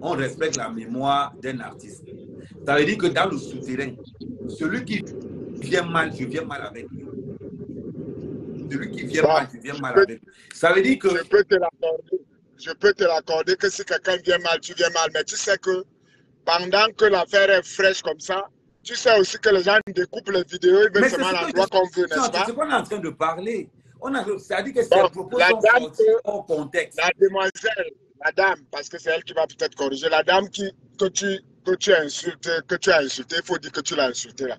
On respecte la mémoire d'un artiste. Ça veut dire que dans le souterrain, celui qui vient mal, je viens mal avec lui. Celui qui vient mal, je viens mal avec lui. Ça veut dire que... Je peux te l'accorder. Je peux te l'accorder que si quelqu'un vient mal, tu viens mal. Mais tu sais que pendant que l'affaire est fraîche comme ça, tu sais aussi que les gens découpent les vidéos, ils veulent seulement l'endroit qu'on veut, n'est-ce pas? C'est qu'on est en train de parler. C'est-à-dire que ces propos sont sortis hors contexte. La demoiselle, la dame, parce que c'est elle qui va peut-être corriger, la dame que tu as insultée, il faut dire que tu l'as insultée là.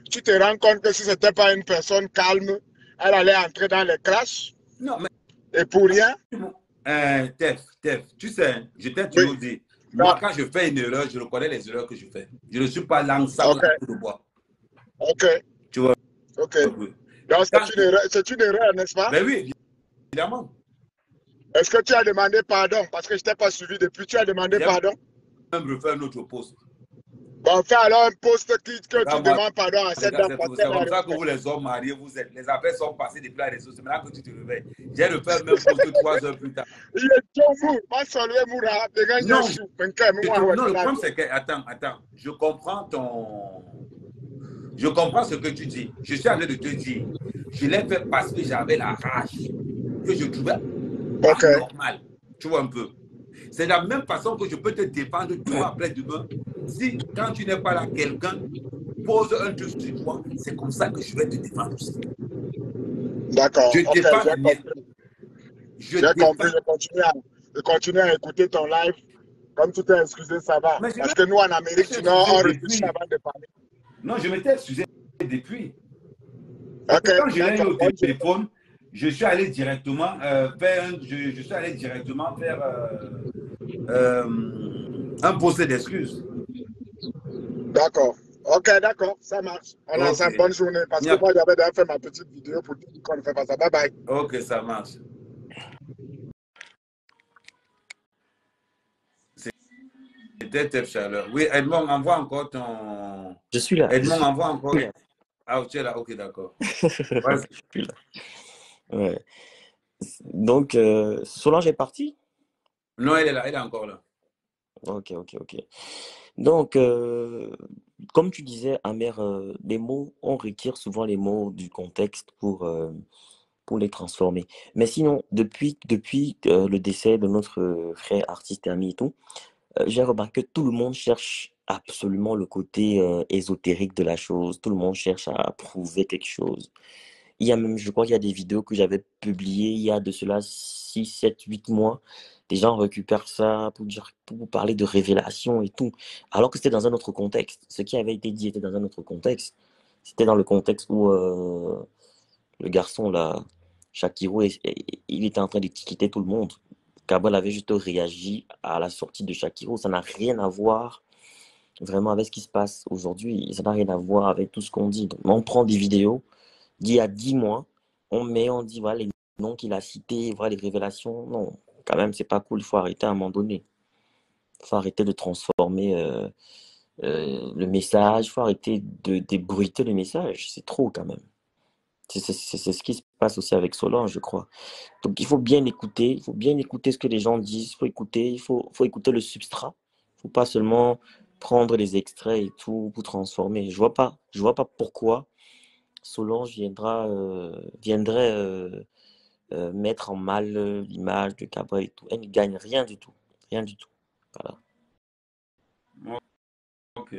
Tu te rends compte que si ce n'était pas une personne calme, elle allait entrer dans les crashs? Non, mais... Et pour rien? Tef, tu sais, je t'ai toujours dit, moi quand je fais une erreur, je reconnais les erreurs que je fais. Je ne suis pas l'ensemble de bois. Ok. Tu vois? Ok. Donc c'est une erreur, n'est-ce pas? Mais oui, évidemment. Est-ce que tu as demandé pardon? Parce que je ne t'ai pas suivi depuis. Tu as demandé pardon? Même refaire notre poste. Bon, fais alors un poste que tu demandes pardon à cette dame. C'est comme ça que vous, les hommes mariés, vous êtes. Les affaires sont passées depuis la réseau. C'est maintenant que tu te réveilles. J'ai refait le même poste 3 heures plus tard. Il est tout mou. Non, le problème, c'est que. Attends. Je comprends ce que tu dis. Je suis en train de te dire. Je l'ai fait parce que j'avais la rage. Que je trouvais normal. Tu vois un peu. C'est de la même façon que je peux te défendre toi après demain. Si quand tu n'es pas là, quelqu'un pose un truc sur toi, c'est comme ça que je vais te défendre aussi. D'accord. Je défends bien. J'ai compris, je continue à écouter ton live. Comme tu t'es excusé, ça va. Parce que nous, en Amérique du Nord, on réfléchit avant de parler. Non, je m'étais excusé depuis. Okay. Quand je l'ai eu au téléphone, je suis allé directement faire un procès d'excuses. D'accord. Ok, d'accord, ça marche. On a une bonne journée. Parce que moi, j'avais déjà fait ma petite vidéo pour dire qu'on ne fait pas ça. Bye bye. Ok, ça marche. C'était Tef Chaleur. Oui, Edmond, envoie encore ton... Je suis là. Edmond, envoie encore... Ah, tu es là, ok, d'accord. Je suis là. Ouais. Donc, Solange est partie? Non, elle est là, elle est encore là. Ok. Donc, comme tu disais, Amer, les mots, on retire souvent les mots du contexte pour les transformer. Mais sinon, depuis le décès de notre frère artiste et ami et tout, j'ai remarqué que tout le monde cherche absolument le côté ésotérique de la chose. Tout le monde cherche à prouver quelque chose. Il y a même, je crois qu'il y a des vidéos que j'avais publiées il y a de cela 6, 7, 8 mois. Des gens récupèrent ça pour parler de révélation et tout, alors que c'était dans un autre contexte. Ce qui avait été dit était dans un autre contexte. C'était dans le contexte où le garçon, là, Shakiro, il était en train d'étiqueter tout le monde. Cabral avait juste réagi à la sortie de Shakiro. Ça n'a rien à voir vraiment avec ce qui se passe aujourd'hui. Ça n'a rien à voir avec tout ce qu'on dit. Donc, on prend des vidéos d'il y a 10 mois, on dit voilà les noms qu'il a cités, voilà les révélations. Non, quand même, c'est pas cool. Il faut arrêter à un moment donné. Il faut arrêter de transformer le message. Il faut arrêter de débruiter le message. C'est trop quand même. C'est ce qui se passe aussi avec Solange, je crois. Donc, il faut bien écouter. Il faut bien écouter ce que les gens disent. Il faut écouter le substrat. Il ne faut pas seulement prendre les extraits et tout pour transformer. Je vois pas pourquoi Solange viendrait mettre en mal l'image de Cabral et tout. Elle ne gagne rien du tout. Rien du tout. Voilà. Ok.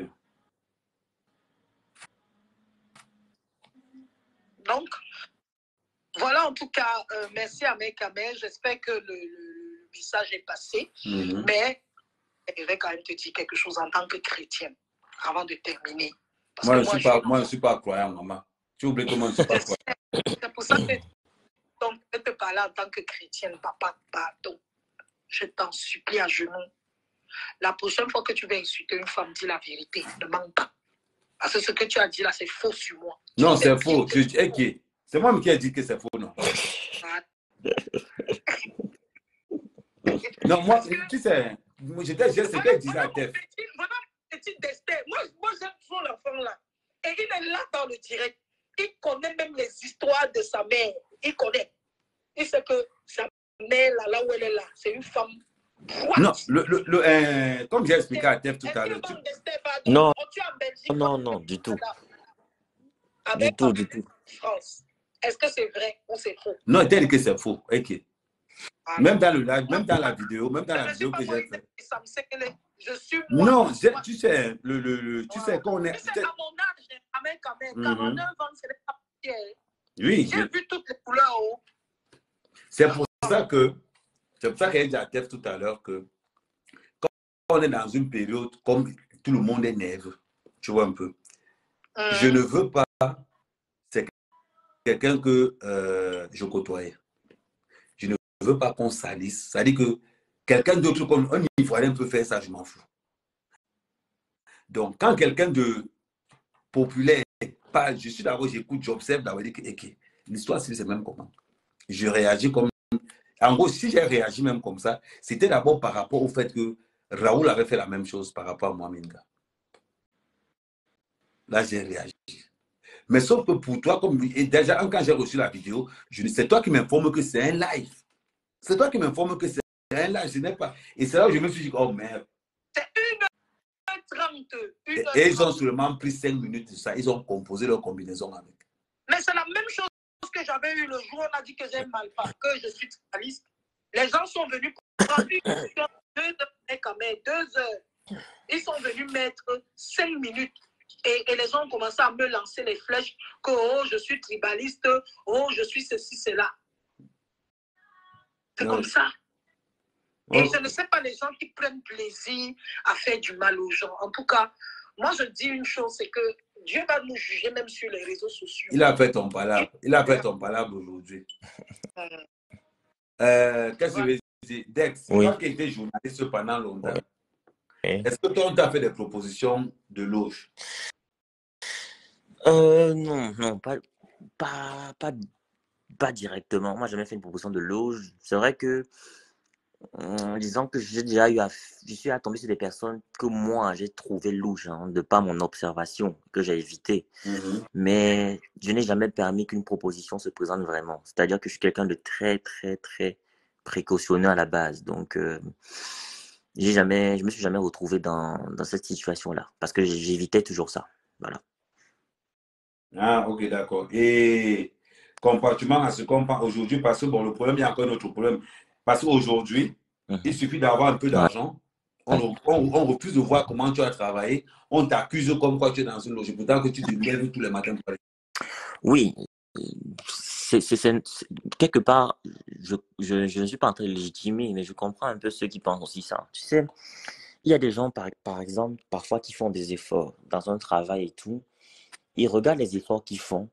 Donc, voilà en tout cas, merci à mes Kamel. J'espère que le message est passé. Mais je vais quand même te dire quelque chose en tant que chrétienne, avant de terminer. Parce moi, que je ne suis pas croyant, maman. Tu oublies que moi, je ne suis pas croyant. C'est pour ça que je te parler en tant que chrétienne, papa, pardon. Je t'en supplie à genoux. La prochaine fois que tu vas insulter une femme, dis la vérité, ne mens pas. Parce que ce que tu as dit là, c'est faux sur moi. Non, c'est faux. C'est moi qui ai dit que c'est faux, non. Ah. Non, moi, tu sais, J'étais ce qu'elle disait à Tef. Voilà mon petit destin. Moi j'aime trop l'enfant là. Et il est là dans le direct. Il connaît même les histoires de sa mère. Il connaît. Il sait que sa mère, là où elle est là, c'est une femme. Non, comme j'ai expliqué à Tef tout à l'heure. Non, non, du tout. Avec Du tout. France. Est-ce que c'est vrai ou c'est faux? Non, elle dit que c'est faux. Ok. Même dans le live, même dans la vidéo, que j'ai fait. Je suis moi. Non, tu sais, tu sais qu'on est. C'est à mon âge, quand même. 49 ans, c'est pas pire. Oui. J'ai vu toutes les couleurs. C'est pour ça qu'elle dit à Tef tout à l'heure que quand on est dans une période comme tout le monde est nerveux, tu vois un peu. Je ne veux pas, c'est quelqu'un que je côtoyais. Je ne veux pas qu'on salisse. C'est-à-dire que quelqu'un d'autre comme un Ivoirien peut faire ça, je m'en fous. Donc, quand quelqu'un de populaire parle, je suis d'abord, j'écoute, j'observe d'abord, je dis que okay, l'histoire, c'est même comment. Je réagis comme. En gros, si j'ai réagi même comme ça, c'était d'abord par rapport au fait que Raoul avait fait la même chose par rapport à moi, Minga. Là, j'ai réagi. Mais sauf que pour toi, comme déjà, quand j'ai reçu la vidéo, c'est toi qui m'informe que c'est un live. C'est toi qui m'informe que c'est un live, je n'ai pas. Et c'est là où je me suis dit, oh merde. C'est 1h30. Et ils ont seulement pris 5 minutes de ça. Ils ont composé leur combinaison avec. Mais c'est la même chose que j'avais eu le jour où on a dit que j'ai mal pas, que je suis tribaliste. Les gens sont venus pour prendre 2 heures. Ils sont venus mettre 5 minutes. Et les gens ont commencé à me lancer les flèches que oh, je suis tribaliste, oh, je suis ceci, cela. C'est comme ça. Et je ne sais pas les gens qui prennent plaisir à faire du mal aux gens. En tout cas, moi je dis une chose, c'est que Dieu va nous juger même sur les réseaux sociaux. Il a fait ton palabre. Il a fait ton palabre aujourd'hui. Qu'est-ce que je veux dire? Dex, toi qui étais journaliste pendant longtemps, est-ce que toi, on t'a fait des propositions de loge? Non, pas directement. Moi, j'ai jamais fait une proposition de loge. C'est vrai que, disons que j'ai déjà je suis tombé sur des personnes que moi, j'ai trouvé louches, hein, de par mon observation, que j'ai évité. Mais je n'ai jamais permis qu'une proposition se présente vraiment. C'est-à-dire que je suis quelqu'un de très, très, très précautionneux à la base. Donc, je me suis jamais retrouvé dans cette situation-là. Parce que j'évitais toujours ça. Voilà. Ah, ok, d'accord. Et comparativement à ce qu'on parle aujourd'hui, parce que bon, le problème, il y a encore un autre problème. Parce qu'aujourd'hui, il suffit d'avoir un peu d'argent. On refuse de voir comment tu as travaillé. On t'accuse comme quoi tu es dans une loge. Pourtant que tu te lèves tous les matins. Oui. Quelque part, je ne suis pas en train de légitimer, mais je comprends un peu ceux qui pensent aussi ça. Tu sais, il y a des gens, par exemple, parfois qui font des efforts dans un travail et tout. Ils regardent les efforts qu'ils font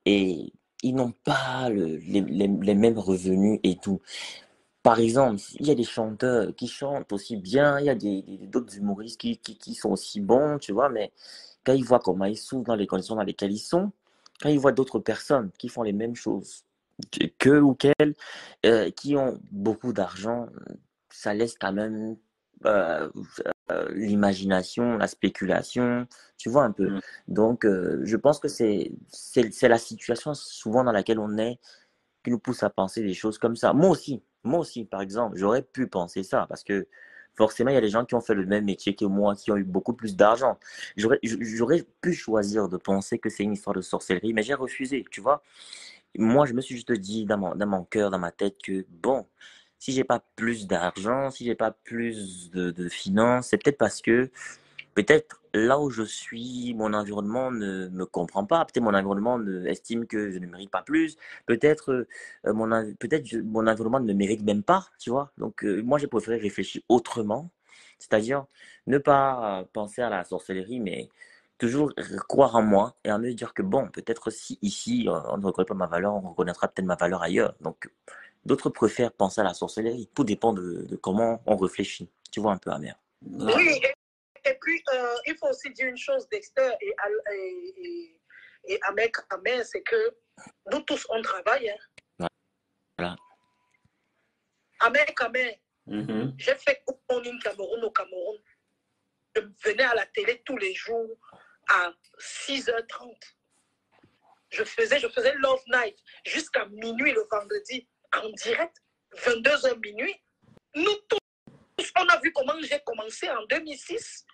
et ils n'ont pas les mêmes revenus et tout. Par exemple, il y a des chanteurs qui chantent aussi bien, il y a d'autres humoristes qui sont aussi bons, tu vois, mais quand ils voient comment ils souffrent dans les conditions dans lesquelles ils sont, quand ils voient d'autres personnes qui font les mêmes choses qu'eux ou qu'elles, qui ont beaucoup d'argent, ça laisse quand même l'imagination, la spéculation, tu vois un peu. Donc, je pense que c'est la situation souvent dans laquelle on est qui nous pousse à penser des choses comme ça. Moi aussi, par exemple, j'aurais pu penser ça parce que forcément, il y a des gens qui ont fait le même métier que moi, qui ont eu beaucoup plus d'argent. J'aurais pu choisir de penser que c'est une histoire de sorcellerie, mais j'ai refusé, tu vois. Moi, je me suis juste dit dans mon cœur, dans ma tête que, bon, si j'ai pas plus d'argent, si j'ai pas plus de finances, c'est peut-être parce que peut-être là où je suis, mon environnement ne me comprend pas. Peut-être mon environnement estime que je ne mérite pas plus. Peut-être mon environnement ne me mérite même pas, tu vois. Donc, moi, j'ai préféré réfléchir autrement. C'est-à-dire ne pas penser à la sorcellerie, mais toujours croire en moi et à me dire que bon, peut-être si ici, on ne reconnaît pas ma valeur, on reconnaîtra peut-être ma valeur ailleurs. Donc, d'autres préfèrent penser à la sorcellerie. Tout dépend de comment on réfléchit. Tu vois un peu, Amer. Oui, et puis, il faut aussi dire une chose, Dexter et Amer, c'est que nous tous, on travaille. Hein. Voilà. Amer, J'ai fait Good Morning Cameroun au Cameroun. Je venais à la télé tous les jours à 6h30. Je faisais Love Night jusqu'à minuit le vendredi en direct, 22h minuit. Nous tous, on a vu comment j'ai commencé en 2006.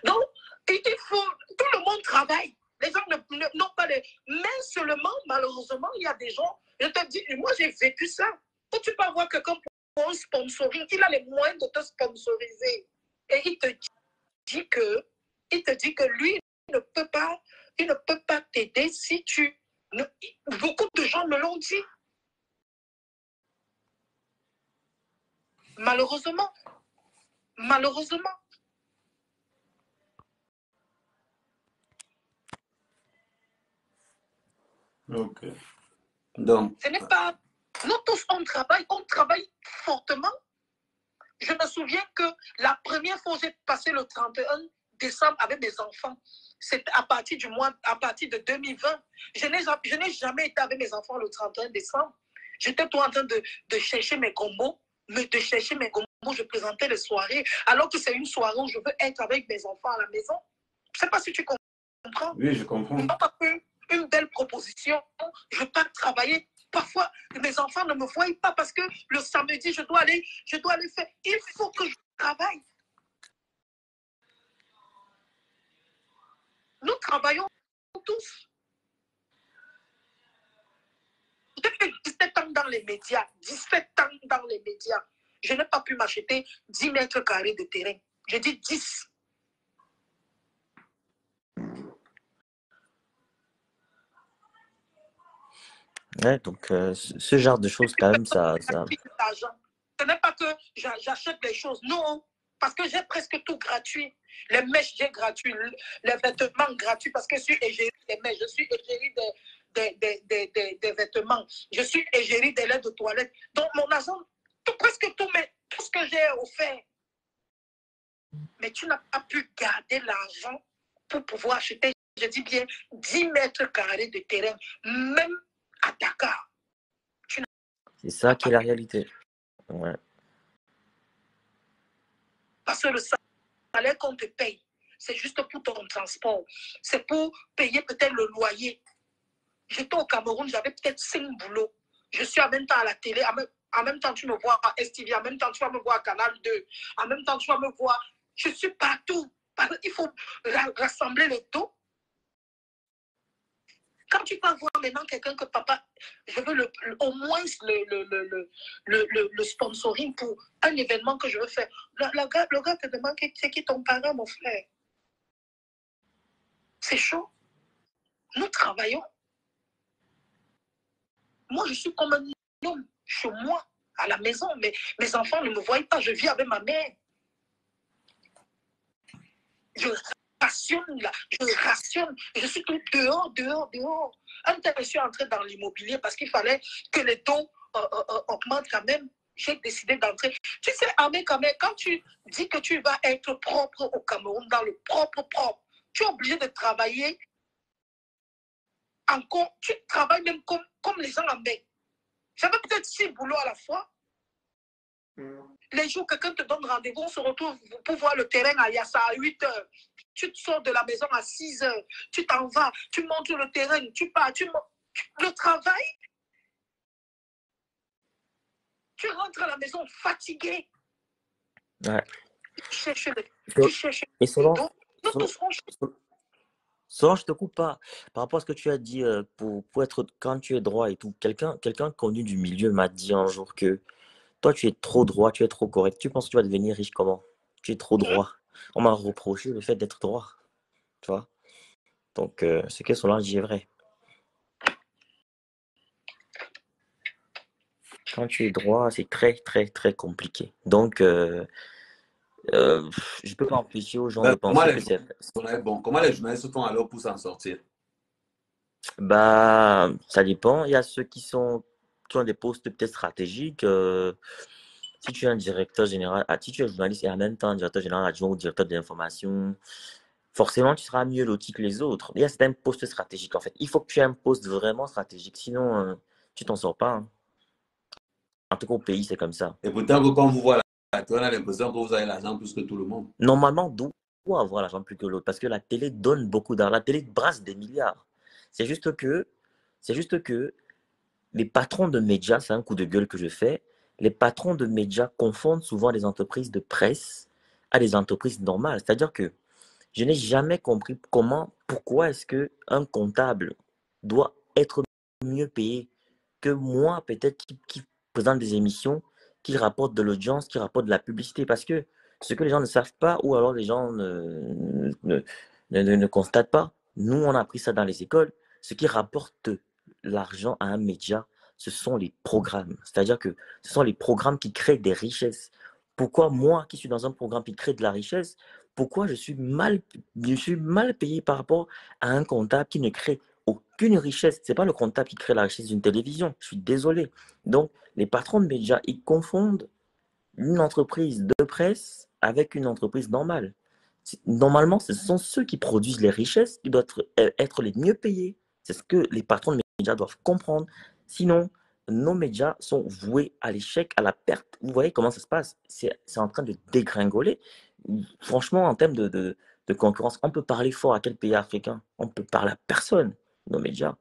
Donc, il faut, tout le monde travaille. Les gens n'ont pas les... Mais seulement, malheureusement, il y a des gens, je te dis, moi j'ai vécu ça. Quand tu peux avoir quelqu'un pour un sponsoring, il a les moyens de te sponsoriser. Et il te dit que lui, il ne peut pas t'aider si tu... Beaucoup de gens me l'ont dit. Malheureusement. Ok. Donc, ce n'est pas... Nous tous, on travaille fortement. Je me souviens que la première fois où j'ai passé le 31 décembre avec mes enfants, c'est à partir de 2020. Je n'ai jamais été avec mes enfants le 31 décembre. J'étais tout en train de chercher mes combos, je présentais les soirées, alors que c'est une soirée où je veux être avec mes enfants à la maison. Je ne sais pas si tu comprends. oui, je comprends. Une belle proposition, je pars travailler. Parfois, mes enfants ne me voient pas parce que le samedi, je dois aller faire. Il faut que je travaille. Nous travaillons tous. J'ai fait 17 ans dans les médias. 17 ans dans les médias. Je n'ai pas pu m'acheter 10 mètres carrés de terrain. J'ai dit 10. Ouais, donc ce genre de choses, quand même, ça... Ce n'est pas que j'achète les choses, non, parce que j'ai presque tout gratuit. Les mèches, j'ai gratuit, les vêtements gratuits, parce que je suis égérie des mèches, je suis égérie des vêtements, je suis égérie des laits de toilette. Donc mon argent, presque tout ce que j'ai offert. Mais tu n'as pas pu garder l'argent pour pouvoir acheter, je dis bien, 10 mètres carrés de terrain, même à Dakar. C'est ça qui est la réalité. Ouais. Parce que le salaire qu'on te paye, c'est juste pour ton transport. C'est pour payer peut-être le loyer. J'étais au Cameroun, j'avais peut-être 5 boulots. Je suis en même temps à la télé, en même temps tu me vois à STV, en même temps tu vas me voir à Canal 2, en même temps tu vas me voir. Je suis partout. Il faut rassembler le dos. Quand tu vas voir maintenant quelqu'un que papa, je veux au moins le sponsoring pour un événement que je veux faire. Le gars te demande c'est qui ton parent, mon frère. C'est chaud. Nous travaillons. Moi, je suis comme un homme chez moi, à la maison, mais mes enfants ne me voient pas. Je vis avec ma mère. Je rationne là, je suis tout dehors. Un temps, je suis entré dans l'immobilier parce qu'il fallait que les taux augmentent quand même. J'ai décidé d'entrer. Tu sais, Ahmed Kamer, quand tu dis que tu vas être propre au Cameroun, dans le propre, tu es obligé de travailler encore. Tu travailles même comme les gens en mai. J'avais peut-être 6 boulots à la fois. Les jours, quelqu'un te donne rendez-vous, on se retrouve pour voir le terrain à Yassa à 8 heures. Tu te sors de la maison à 6 heures. Tu t'en vas, tu montes le terrain, tu pars, le travail. Tu rentres à la maison fatigué. Ouais. Tu cherches Et Solange, je te coupe pas. Par rapport à ce que tu as dit, pour être, quand tu es droit et tout, quelqu'un connu du milieu m'a dit un jour que toi, tu es trop droit, tu es trop correct. Tu penses que tu vas devenir riche comment? Tu es trop droit. On m'a reproché le fait d'être droit. Tu vois? Donc, ce que Solange dit est vrai. Quand tu es droit, c'est très, très, très compliqué. Donc, je ne peux pas empêcher aux gens de penser que c'est... Comment les journalistes font alors pour s'en sortir? Bah, ça dépend. Il y a ceux qui ont des postes peut-être stratégiques. Si tu es un directeur général, si tu es journaliste et en même temps directeur général adjoint ou directeur de l'information, forcément, tu seras mieux loti que les autres. Il y a certains postes stratégiques, en fait. Il faut que tu aies un poste vraiment stratégique. Sinon, tu t'en sors pas. Hein. En tout cas, au pays, c'est comme ça. Et pourtant, quand vous voit on a l'impression que vous avez l'argent plus que tout le monde. Normalement, doit avoir l'argent plus que l'autre parce que la télé donne beaucoup d'argent. La télé brasse des milliards. C'est juste que les patrons de médias, c'est un coup de gueule que je fais, les patrons de médias confondent souvent les entreprises de presse à des entreprises normales. C'est-à-dire que je n'ai jamais compris pourquoi est-ce qu'un comptable doit être mieux payé que moi, peut-être, qui présente des émissions, qui rapporte de l'audience, qui rapporte de la publicité. Parce que ce que les gens ne savent pas, ou alors les gens ne constatent pas, nous, on a appris ça dans les écoles, ce qui rapporte l'argent à un média, ce sont les programmes. C'est-à-dire que ce sont les programmes qui créent des richesses. Pourquoi moi, qui suis dans un programme qui crée de la richesse, pourquoi je suis mal payé par rapport à un comptable qui ne crée aucune richesse? Ce n'est pas le comptable qui crée la richesse d'une télévision. Je suis désolé. Donc, les patrons de médias, ils confondent une entreprise de presse avec une entreprise normale. Normalement, ce sont ceux qui produisent les richesses qui doivent être les mieux payés. C'est ce que les patrons de médias doivent comprendre. Sinon, nos médias sont voués à l'échec, à la perte. Vous voyez comment ça se passe? C'est en train de dégringoler. Franchement, en termes de concurrence, on peut parler fort à quel pays africain? On peut parler à personne. Nos médias,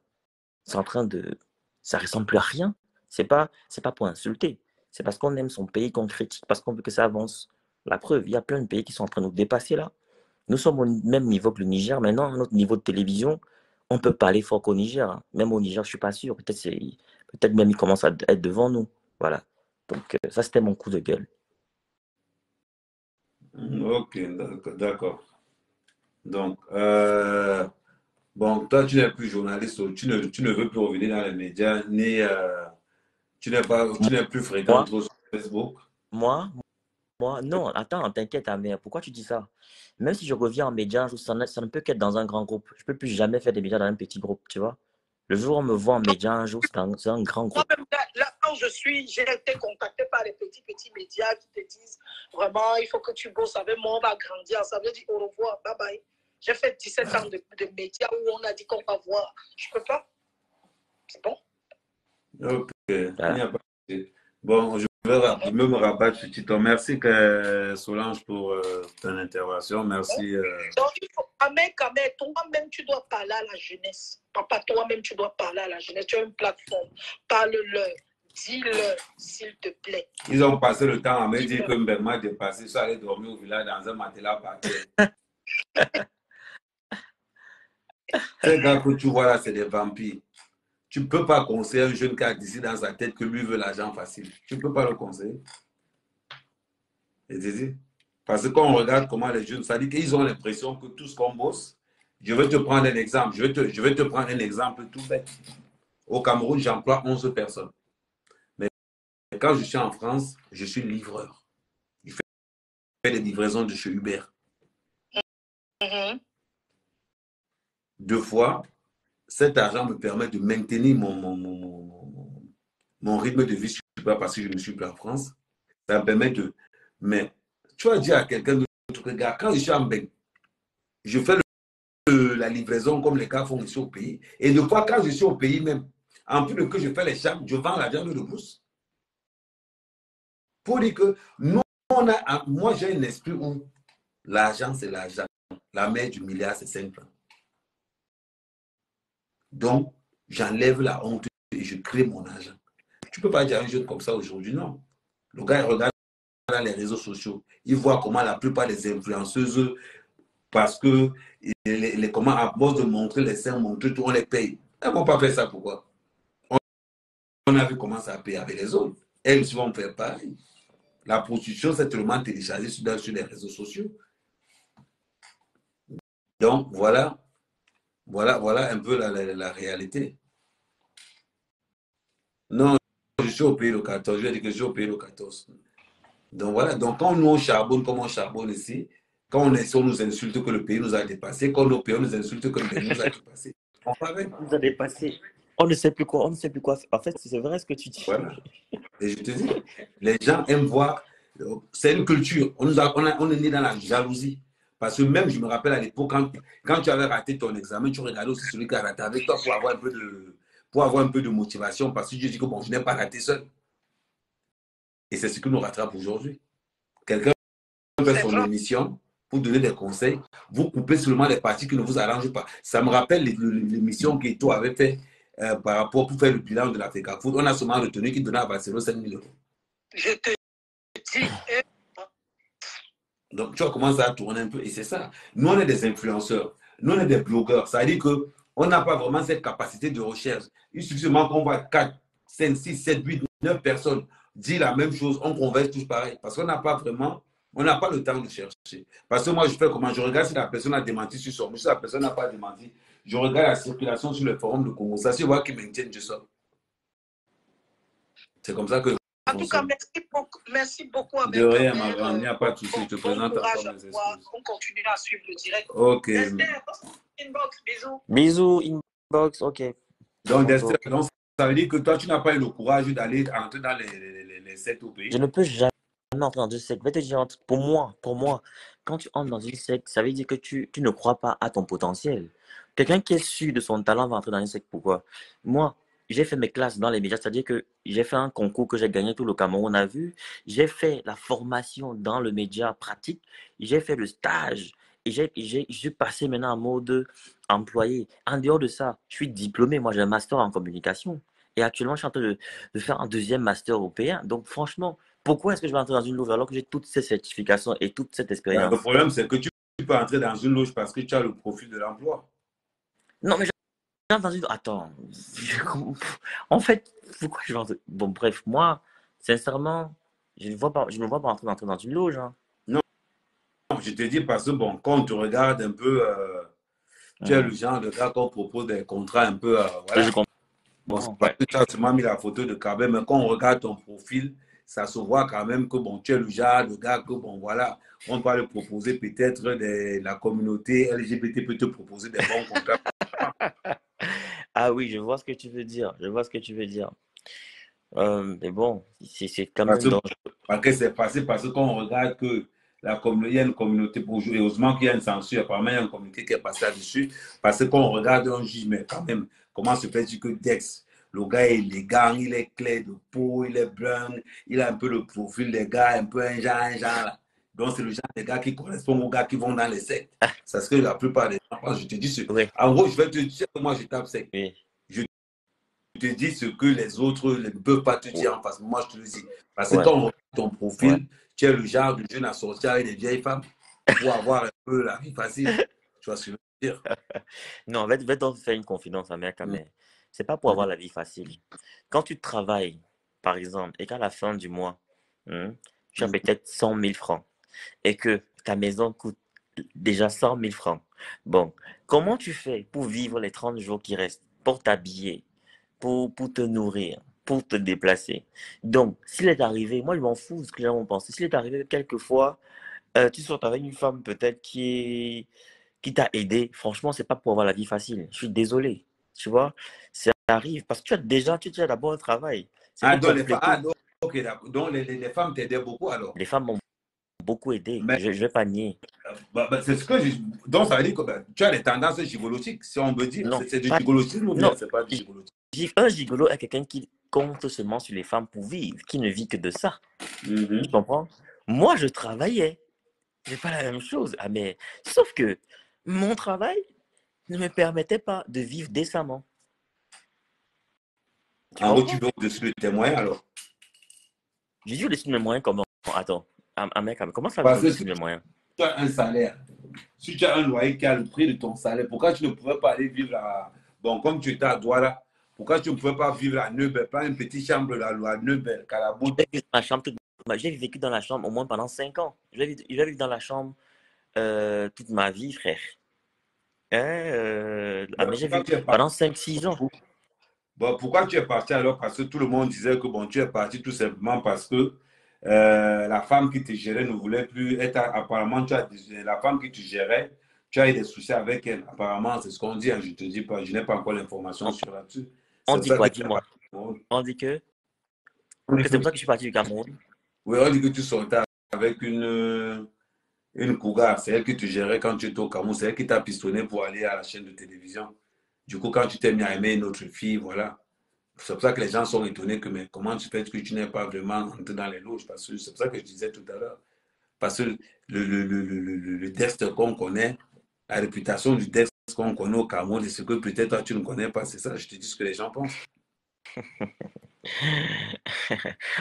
c'est en train de... Ça ressemble plus à rien. C'est pas pour insulter. C'est parce qu'on aime son pays qu'on critique, parce qu'on veut que ça avance. La preuve, il y a plein de pays qui sont en train de nous dépasser là. Nous sommes au même niveau que le Niger. Maintenant, à notre niveau de télévision, on peut parler fort qu'au Niger. Même au Niger, je ne suis pas sûr. Peut-être même ils commencent à être devant nous. Voilà. Donc, ça, c'était mon coup de gueule. Ok, d'accord. Donc, bon, toi, tu n'es plus journaliste, tu ne veux plus revenir dans les médias, ni tu n'es plus fréquent trop sur Facebook. Moi, non, attends, t'inquiète, Amir. Pourquoi tu dis ça? Même si je reviens en médias, ça ne peut qu'être dans un grand groupe. Je ne peux plus jamais faire des médias dans un petit groupe, tu vois. Le jour où on me voit en médias, un jour, c'est un grand groupe. Moi-même, là où je suis, j'ai été contacté par les petits médias qui te disent vraiment, il faut que tu bosses avec moi, on va grandir. Ça veut dire au revoir, bye bye. J'ai fait 17 ans de médias où on a dit qu'on va voir. Je ne peux pas. C'est bon? Ok, il n'y a pas de... Bon, je vais me rabattre sur Tito. Merci Solange pour ton intervention. Merci. Donc, il faut, Ahmed, toi-même, tu dois parler à la jeunesse. Papa, toi-même, tu dois parler à la jeunesse. Tu as une plateforme. Parle-leur. Dis-leur, s'il te plaît. Ils ont passé le temps à me dire que Mbemma est dépassé. Je suis allé dormir au village dans un matelas par terre. Ces gars que tu vois là, c'est des vampires. Tu ne peux pas conseiller un jeune qui a d'ici dans sa tête que lui veut l'argent facile. Tu ne peux pas le conseiller. Parce que quand on regarde comment les jeunes, ça dit qu'ils ont l'impression que tout ce qu'on bosse, je vais te prendre un exemple. Je vais te prendre un exemple tout bête. Au Cameroun, j'emploie 11 personnes. Mais quand je suis en France, je suis livreur. Je fais des livraisons de chez Uber. Deux fois, cet argent me permet de maintenir mon rythme de vie super parce que je ne suis plus en France. Ça me permet de... Mais tu vas dire à quelqu'un de regarde, quand je suis en Beng, je fais la livraison comme les gars font ici au pays. Et de fois, quand je suis au pays même, en plus de que je fais les chambres, je vends la viande de brousse. Pour dire que nous, moi, j'ai un esprit où l'argent, c'est l'argent. La mère du milliard, c'est 5 francs. Donc, j'enlève la honte et je crée mon argent. Tu ne peux pas dire à un jeune comme ça aujourd'hui, non. Le gars, il regarde dans les réseaux sociaux. Il voit comment la plupart des influenceuses, parce que comment à force de montrer les seins, montrer tout, on les paye. Elles ne vont pas faire ça, pourquoi? On a vu comment ça paye avec les autres. Elles vont faire pareil. La prostitution, c'est tellement téléchargé sur les réseaux sociaux. Donc, voilà un peu la réalité. Non, je suis au pays le 14. Je vais dire que je suis au pays le 14. Donc voilà. Donc quand nous on charbonne comme on charbonne ici, quand on nous insulte que le pays nous a dépassé, quand nos pays nous insultent que le pays nous a dépassé, on nous a dépassé. On ne sait plus quoi. On ne sait plus quoi. En fait, c'est vrai ce que tu dis. Voilà. Et je te dis, les gens aiment voir. C'est une culture. On est né dans la jalousie. Parce que même, je me rappelle à l'époque, quand tu avais raté ton examen, tu regardais aussi celui qui a raté avec toi pour avoir un peu de motivation. Parce que je dis que bon, je n'ai pas raté seul. Et c'est ce qui nous rattrape aujourd'hui. quelqu'un fait C'est son vrai. émission pour donner des conseils, vous coupez seulement les parties qui ne vous arrangent pas. Ça me rappelle l'émission qu'Eto avait fait par rapport pour faire le bilan de la FECAFOOT. On a seulement retenu qu'il donnait à Barcelone 5 000 euros. Je te dis. Donc, tu vois comment ça tourne un peu. Et c'est ça. Nous, on est des influenceurs. Nous, on est des blogueurs. Ça veut dire qu'on n'a pas vraiment cette capacité de recherche. Il suffit seulement qu'on voit 4, 5, 6, 7, 8, 9 personnes dire la même chose. On converse tous pareil. Parce qu'on n'a pas vraiment, on n'a pas le temps de chercher. Parce que moi, je fais comment? Je regarde si la personne a démenti sur son. Si la personne n'a pas démenti, je regarde la circulation sur le forum de conversation. Si je vois qu'ils maintiennent, je sors. C'est comme ça que En tout cas, merci beaucoup à de rien, ma grande, il n'y a pas de souci. Je te présente courage encore mes excuses. On continue à suivre le direct. Ok. Inbox, bisous. Bisous, inbox, ok. Donc, ça veut dire que toi, tu n'as pas eu le courage d'aller entrer dans les sectes au pays. Je ne peux jamais entrer dans une secte. Je vais te dire, pour moi, quand tu entres dans une secte, ça veut dire que tu ne crois pas à ton potentiel. Quelqu'un qui est sûr de son talent va entrer dans une secte. Pourquoi? Moi, j'ai fait mes classes dans les médias, c'est-à-dire que j'ai fait un concours que j'ai gagné, tout le Cameroun a vu. J'ai fait la formation dans le média pratique. J'ai fait le stage. Et je suis passé maintenant en mode employé. En dehors de ça, je suis diplômé. Moi, j'ai un master en communication. Et actuellement, je suis en train de faire un deuxième master européen. Donc, franchement, pourquoi est-ce que je vais entrer dans une loge alors que j'ai toutes ces certifications et toute cette expérience? Le problème, c'est que tu peux entrer dans une loge parce que tu as le profil de l'emploi. Non, mais j'ai entendu. Attends. En fait, pourquoi je vais entrer? Bon, bref, moi, sincèrement, je ne me vois pas entrer dans une loge. Hein. Non, je te dis parce que, bon, quand on te regarde un peu, tu es le genre de gars qu'on propose des contrats un peu, voilà. Je comprends. Bon, c'est parce que tu as seulement mis la photo de Kabé, mais quand on regarde ton profil, ça se voit quand même que, bon, tu es le genre de gars que, bon, voilà, on va le proposer peut-être, la communauté LGBT peut te proposer des bons contrats. Ah oui, je vois ce que tu veux dire. Je vois ce que tu veux dire. Mais bon, c'est quand même Parce que, dangereux. parce que c'est passé, parce que quand on regarde que il y a une communauté, pour jouer, heureusement qu'il y a une censure, apparemment il y a une communauté qui est passée là-dessus, parce que quand on regarde, on juge, mais quand même, comment se fait-il que Dex, le gars est élégant, il est clair de peau, il est brun, il a un peu le profil des gars, un peu un genre là. Donc c'est le genre des gars qui correspondent aux gars qui vont dans les sectes. C'est ce que la plupart des gens pensent. Je te dis ce. Oui. En gros, je vais te dire que moi je tape secte. Oui. Je te dis ce que les autres ne peuvent pas te dire en face. Moi, je te le dis. Parce que Ouais. quand on regarde ton profil, Ouais. tu es le genre de jeune à sortir avec des vieilles femmes pour avoir un peu la vie facile. Tu vois ce que je veux dire? Non, je vais donc faire une confidence à mec, mais c'est pas pour avoir la vie facile. Quand tu travailles, par exemple, et qu'à la fin du mois, tu as peut-être 100 000 francs et que ta maison coûte déjà 100 000 francs. Bon, comment tu fais pour vivre les 30 jours qui restent, pour t'habiller, pour te nourrir, pour te déplacer? Donc, s'il est arrivé, moi je m'en fous de ce que les gens vont penser, s'il est arrivé quelquefois, tu sors avec une femme peut-être qui t'a aidé, franchement, c'est pas pour avoir la vie facile. Je suis désolé, tu vois. Ça arrive parce que tu as d'abord un travail. C'est Ah, pour donc, compléter. ok, d'accord. Donc, les femmes t'aidaient beaucoup alors. Les femmes m'ont beaucoup aidé. Mais Je vais pas nier. c'est ce que donc, ça veut dire que tu as des tendances gigolotiques, si on veut dire. Non, C'est du pas, gigolotisme ou bien non. c'est pas du gigolotisme? Un gigolo est quelqu'un qui compte seulement sur les femmes pour vivre, qui ne vit que de ça. Tu comprends? Moi, je travaillais. C'est pas la même chose. Ah, mais sauf que mon travail ne me permettait pas de vivre décemment. En gros, tu veux au-dessus de tes moyens alors? J'ai dit au-dessus de mes moyens comment? Attends, mec, comment ça Parce veut que au-dessus si de mes moyens? tu as un salaire, si tu as un loyer qui a le prix de ton salaire, pourquoi tu ne pourrais pas aller vivre à... Bon, comme tu étais à Douala, pourquoi tu ne pouvais pas vivre à Neubel, pas une petite chambre à Neubel, Calabo? J'ai vécu dans la chambre au moins pendant 5 ans. Je vais vivre dans la chambre toute ma vie, frère. Mais j'ai vécu pendant 5-6 ans. Bon, pourquoi tu es parti alors? Parce que tout le monde disait que bon, tu es parti tout simplement parce que la femme qui te gérait ne voulait plus être. Apparemment, la femme qui te gérait, tu as eu des soucis avec elle. Apparemment, c'est ce qu'on dit. Hein, je te dis pas, je n'ai pas encore l'information sur là-dessus. On C'est dit ça quoi? que tu es Dis-moi. parti au Cameroun. On dit que c'est pour ça que je suis parti du Cameroun. Oui, on dit que tu sortais avec une cougar. C'est elle qui te gérait quand tu étais au Cameroun. C'est elle qui t'a pistonné pour aller à la chaîne de télévision. Du coup, quand tu t'es mis à aimer une autre fille, voilà. C'est pour ça que les gens sont étonnés que, mais comment tu fais que tu n'es pas vraiment entré dans les loges? Parce que c'est pour ça que je disais tout à l'heure. Parce que le Dexter qu'on connaît, la réputation du Dexter qu'on connaît au Cameroun, et ce que peut-être toi tu ne connais pas, c'est ça. Je te dis ce que les gens pensent.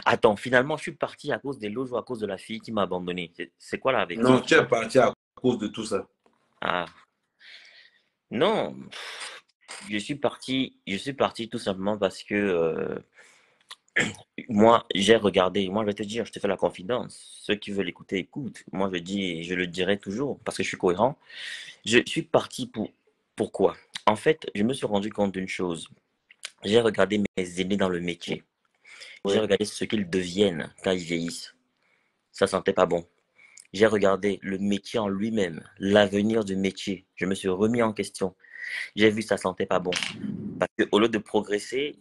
Attends, finalement, je suis parti à cause des loges ou à cause de la fille qui m'a abandonné. C'est quoi la Non, vérité? tu es parti à cause de tout ça. Ah, non, je suis parti tout simplement parce que moi, j'ai regardé, moi je vais te dire, je te fais la confidence. Ceux qui veulent écouter, écoutent. Moi je dis, et je le dirai toujours parce que je suis cohérent. Je suis parti pourquoi? En fait, je me suis rendu compte d'une chose. J'ai regardé mes aînés dans le métier. J'ai Oui. regardé ce qu'ils deviennent quand ils vieillissent. Ça sentait pas bon. J'ai regardé le métier en lui-même, l'avenir du métier. Je me suis remis en question. J'ai vu ça sentait pas bon. Parce que au lieu de progresser,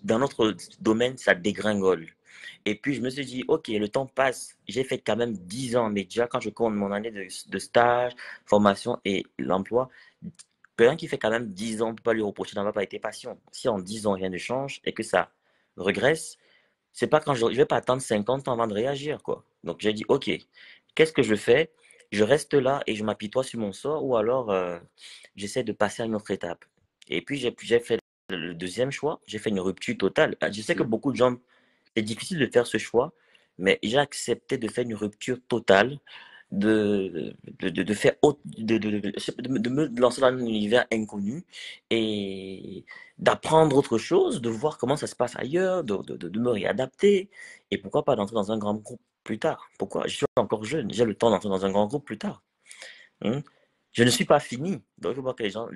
dans notre domaine, ça dégringole. Et puis, je me suis dit, OK, le temps passe. J'ai fait quand même 10 ans, mais déjà, quand je compte mon année de stage, formation et l'emploi, quelqu'un qui fait quand même 10 ans, on ne peut pas lui reprocher d'avoir pas été patient. Si en 10 ans, rien ne change et que ça regresse, c'est pas quand je vais pas attendre 50 ans avant de réagir, quoi. Donc, j'ai dit, OK, qu'est-ce que je fais? Je reste là et je m'apitoie sur mon sort ou alors j'essaie de passer à une autre étape. Et puis, j'ai fait le deuxième choix, j'ai fait une rupture totale. Je sais que beaucoup de gens, c'est difficile de faire ce choix, mais j'ai accepté de faire une rupture totale, de faire de me lancer dans un univers inconnu et d'apprendre autre chose, de voir comment ça se passe ailleurs, de me réadapter et pourquoi pas d'entrer dans un grand groupe plus tard. Pourquoi? Je suis encore jeune, j'ai le temps d'entrer dans un grand groupe plus tard. Hein. Je ne suis pas fini, donc je vois que les gens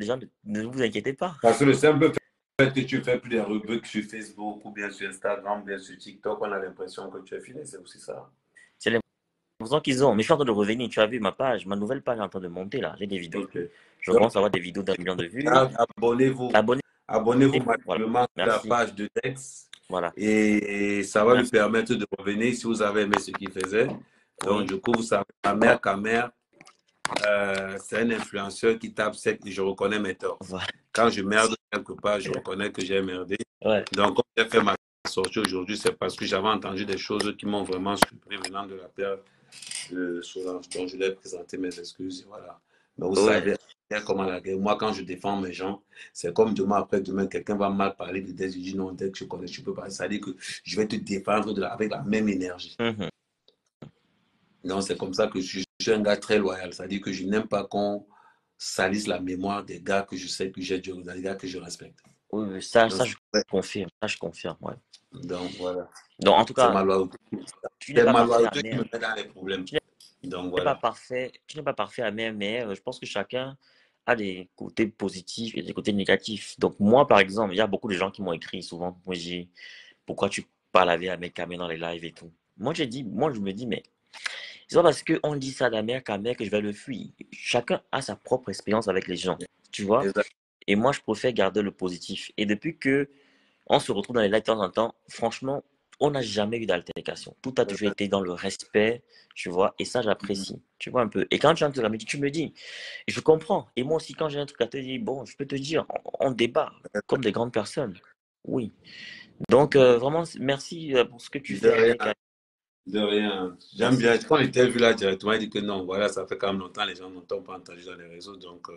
ne vous inquiétez pas. Parce que le simple fait que tu fais plus des rubriques sur Facebook ou bien sur Instagram, bien sur TikTok, on a l'impression que tu es fini, c'est aussi ça. C'est l'impression qu'ils ont. Mais je suis en train de revenir. Tu as vu ma page, ma nouvelle page est en train de monter là. J'ai des vidéos. Ok. Je Donc, commence à avoir des vidéos d'un million de vues. abonnez-vous. Abonnez-vous. Abonnez-vous Voilà. massivement à la Merci. page de Dex Voilà. et ça va lui Merci. permettre de revenir si vous avez aimé ce qu'il faisait. Donc, Oui. du coup, vous savez, Amer Kamer, c'est un influenceur qui tape sec et je reconnais mes torts. Voilà. Quand je merde quelque part, je reconnais que j'ai merdé. Ouais. Donc, comme j'ai fait ma sortie aujourd'hui, c'est parce que j'avais entendu des choses qui m'ont vraiment surpris venant de la paire de Solange. Donc, je lui ai présenté mes excuses. Voilà. Mais vous Ouais. savez comment la guerre. Moi, quand je défends mes gens, c'est comme demain après demain, quelqu'un va mal parler de Dex. Je dis non, Dex, je connais, tu peux pas. Ça veut dire que je vais te défendre avec la même énergie. Mhm. Donc, c'est comme ça que je suis un gars très loyal. Ça veut dire que je n'aime pas qu'on salisse la mémoire des gars que je sais que j'ai du des gars que je respecte. Oui, ça Donc, je confirme. Ça, je confirme. Ouais. donc, voilà. Donc, en tout C'est cas, ma loyauté. tu n'es C'est pas ma parfait, loyauté qui Amir. me met dans les problèmes. Tu Donc, n'es pas voilà. parfait. Tu n'es pas parfait, Amir, mais je pense que chacun a des côtés positifs et des côtés négatifs. Donc, moi, par exemple, il y a beaucoup de gens qui m'ont écrit souvent. Moi, j'ai pourquoi tu parles avec Amir dans les lives et tout. Moi, je me dis, mais c'est pas parce qu'on dit ça d'Amir qu'Amir que je vais le fuir. Chacun a sa propre expérience avec les gens, tu vois. Exact. Et moi, je préfère garder le positif. Et depuis que on se retrouve dans les lives de temps en temps, franchement, on n'a jamais eu d'altercation. Tout a toujours été dans le respect, tu vois. Et ça, j'apprécie. Tu vois un peu. Et quand tu as un truc à me dire, tu me dis. Et je comprends. Et moi aussi, quand j'ai un truc à te dire, bon, je peux te dire, on débat comme des grandes personnes. Oui. Donc, vraiment, merci pour ce que tu De fais rien. avec. De rien. J'aime Merci. bien. Quand on était vu là directement, il dit que non, voilà, ça fait quand même longtemps, les gens n'ont pas entendu dans les réseaux. Donc,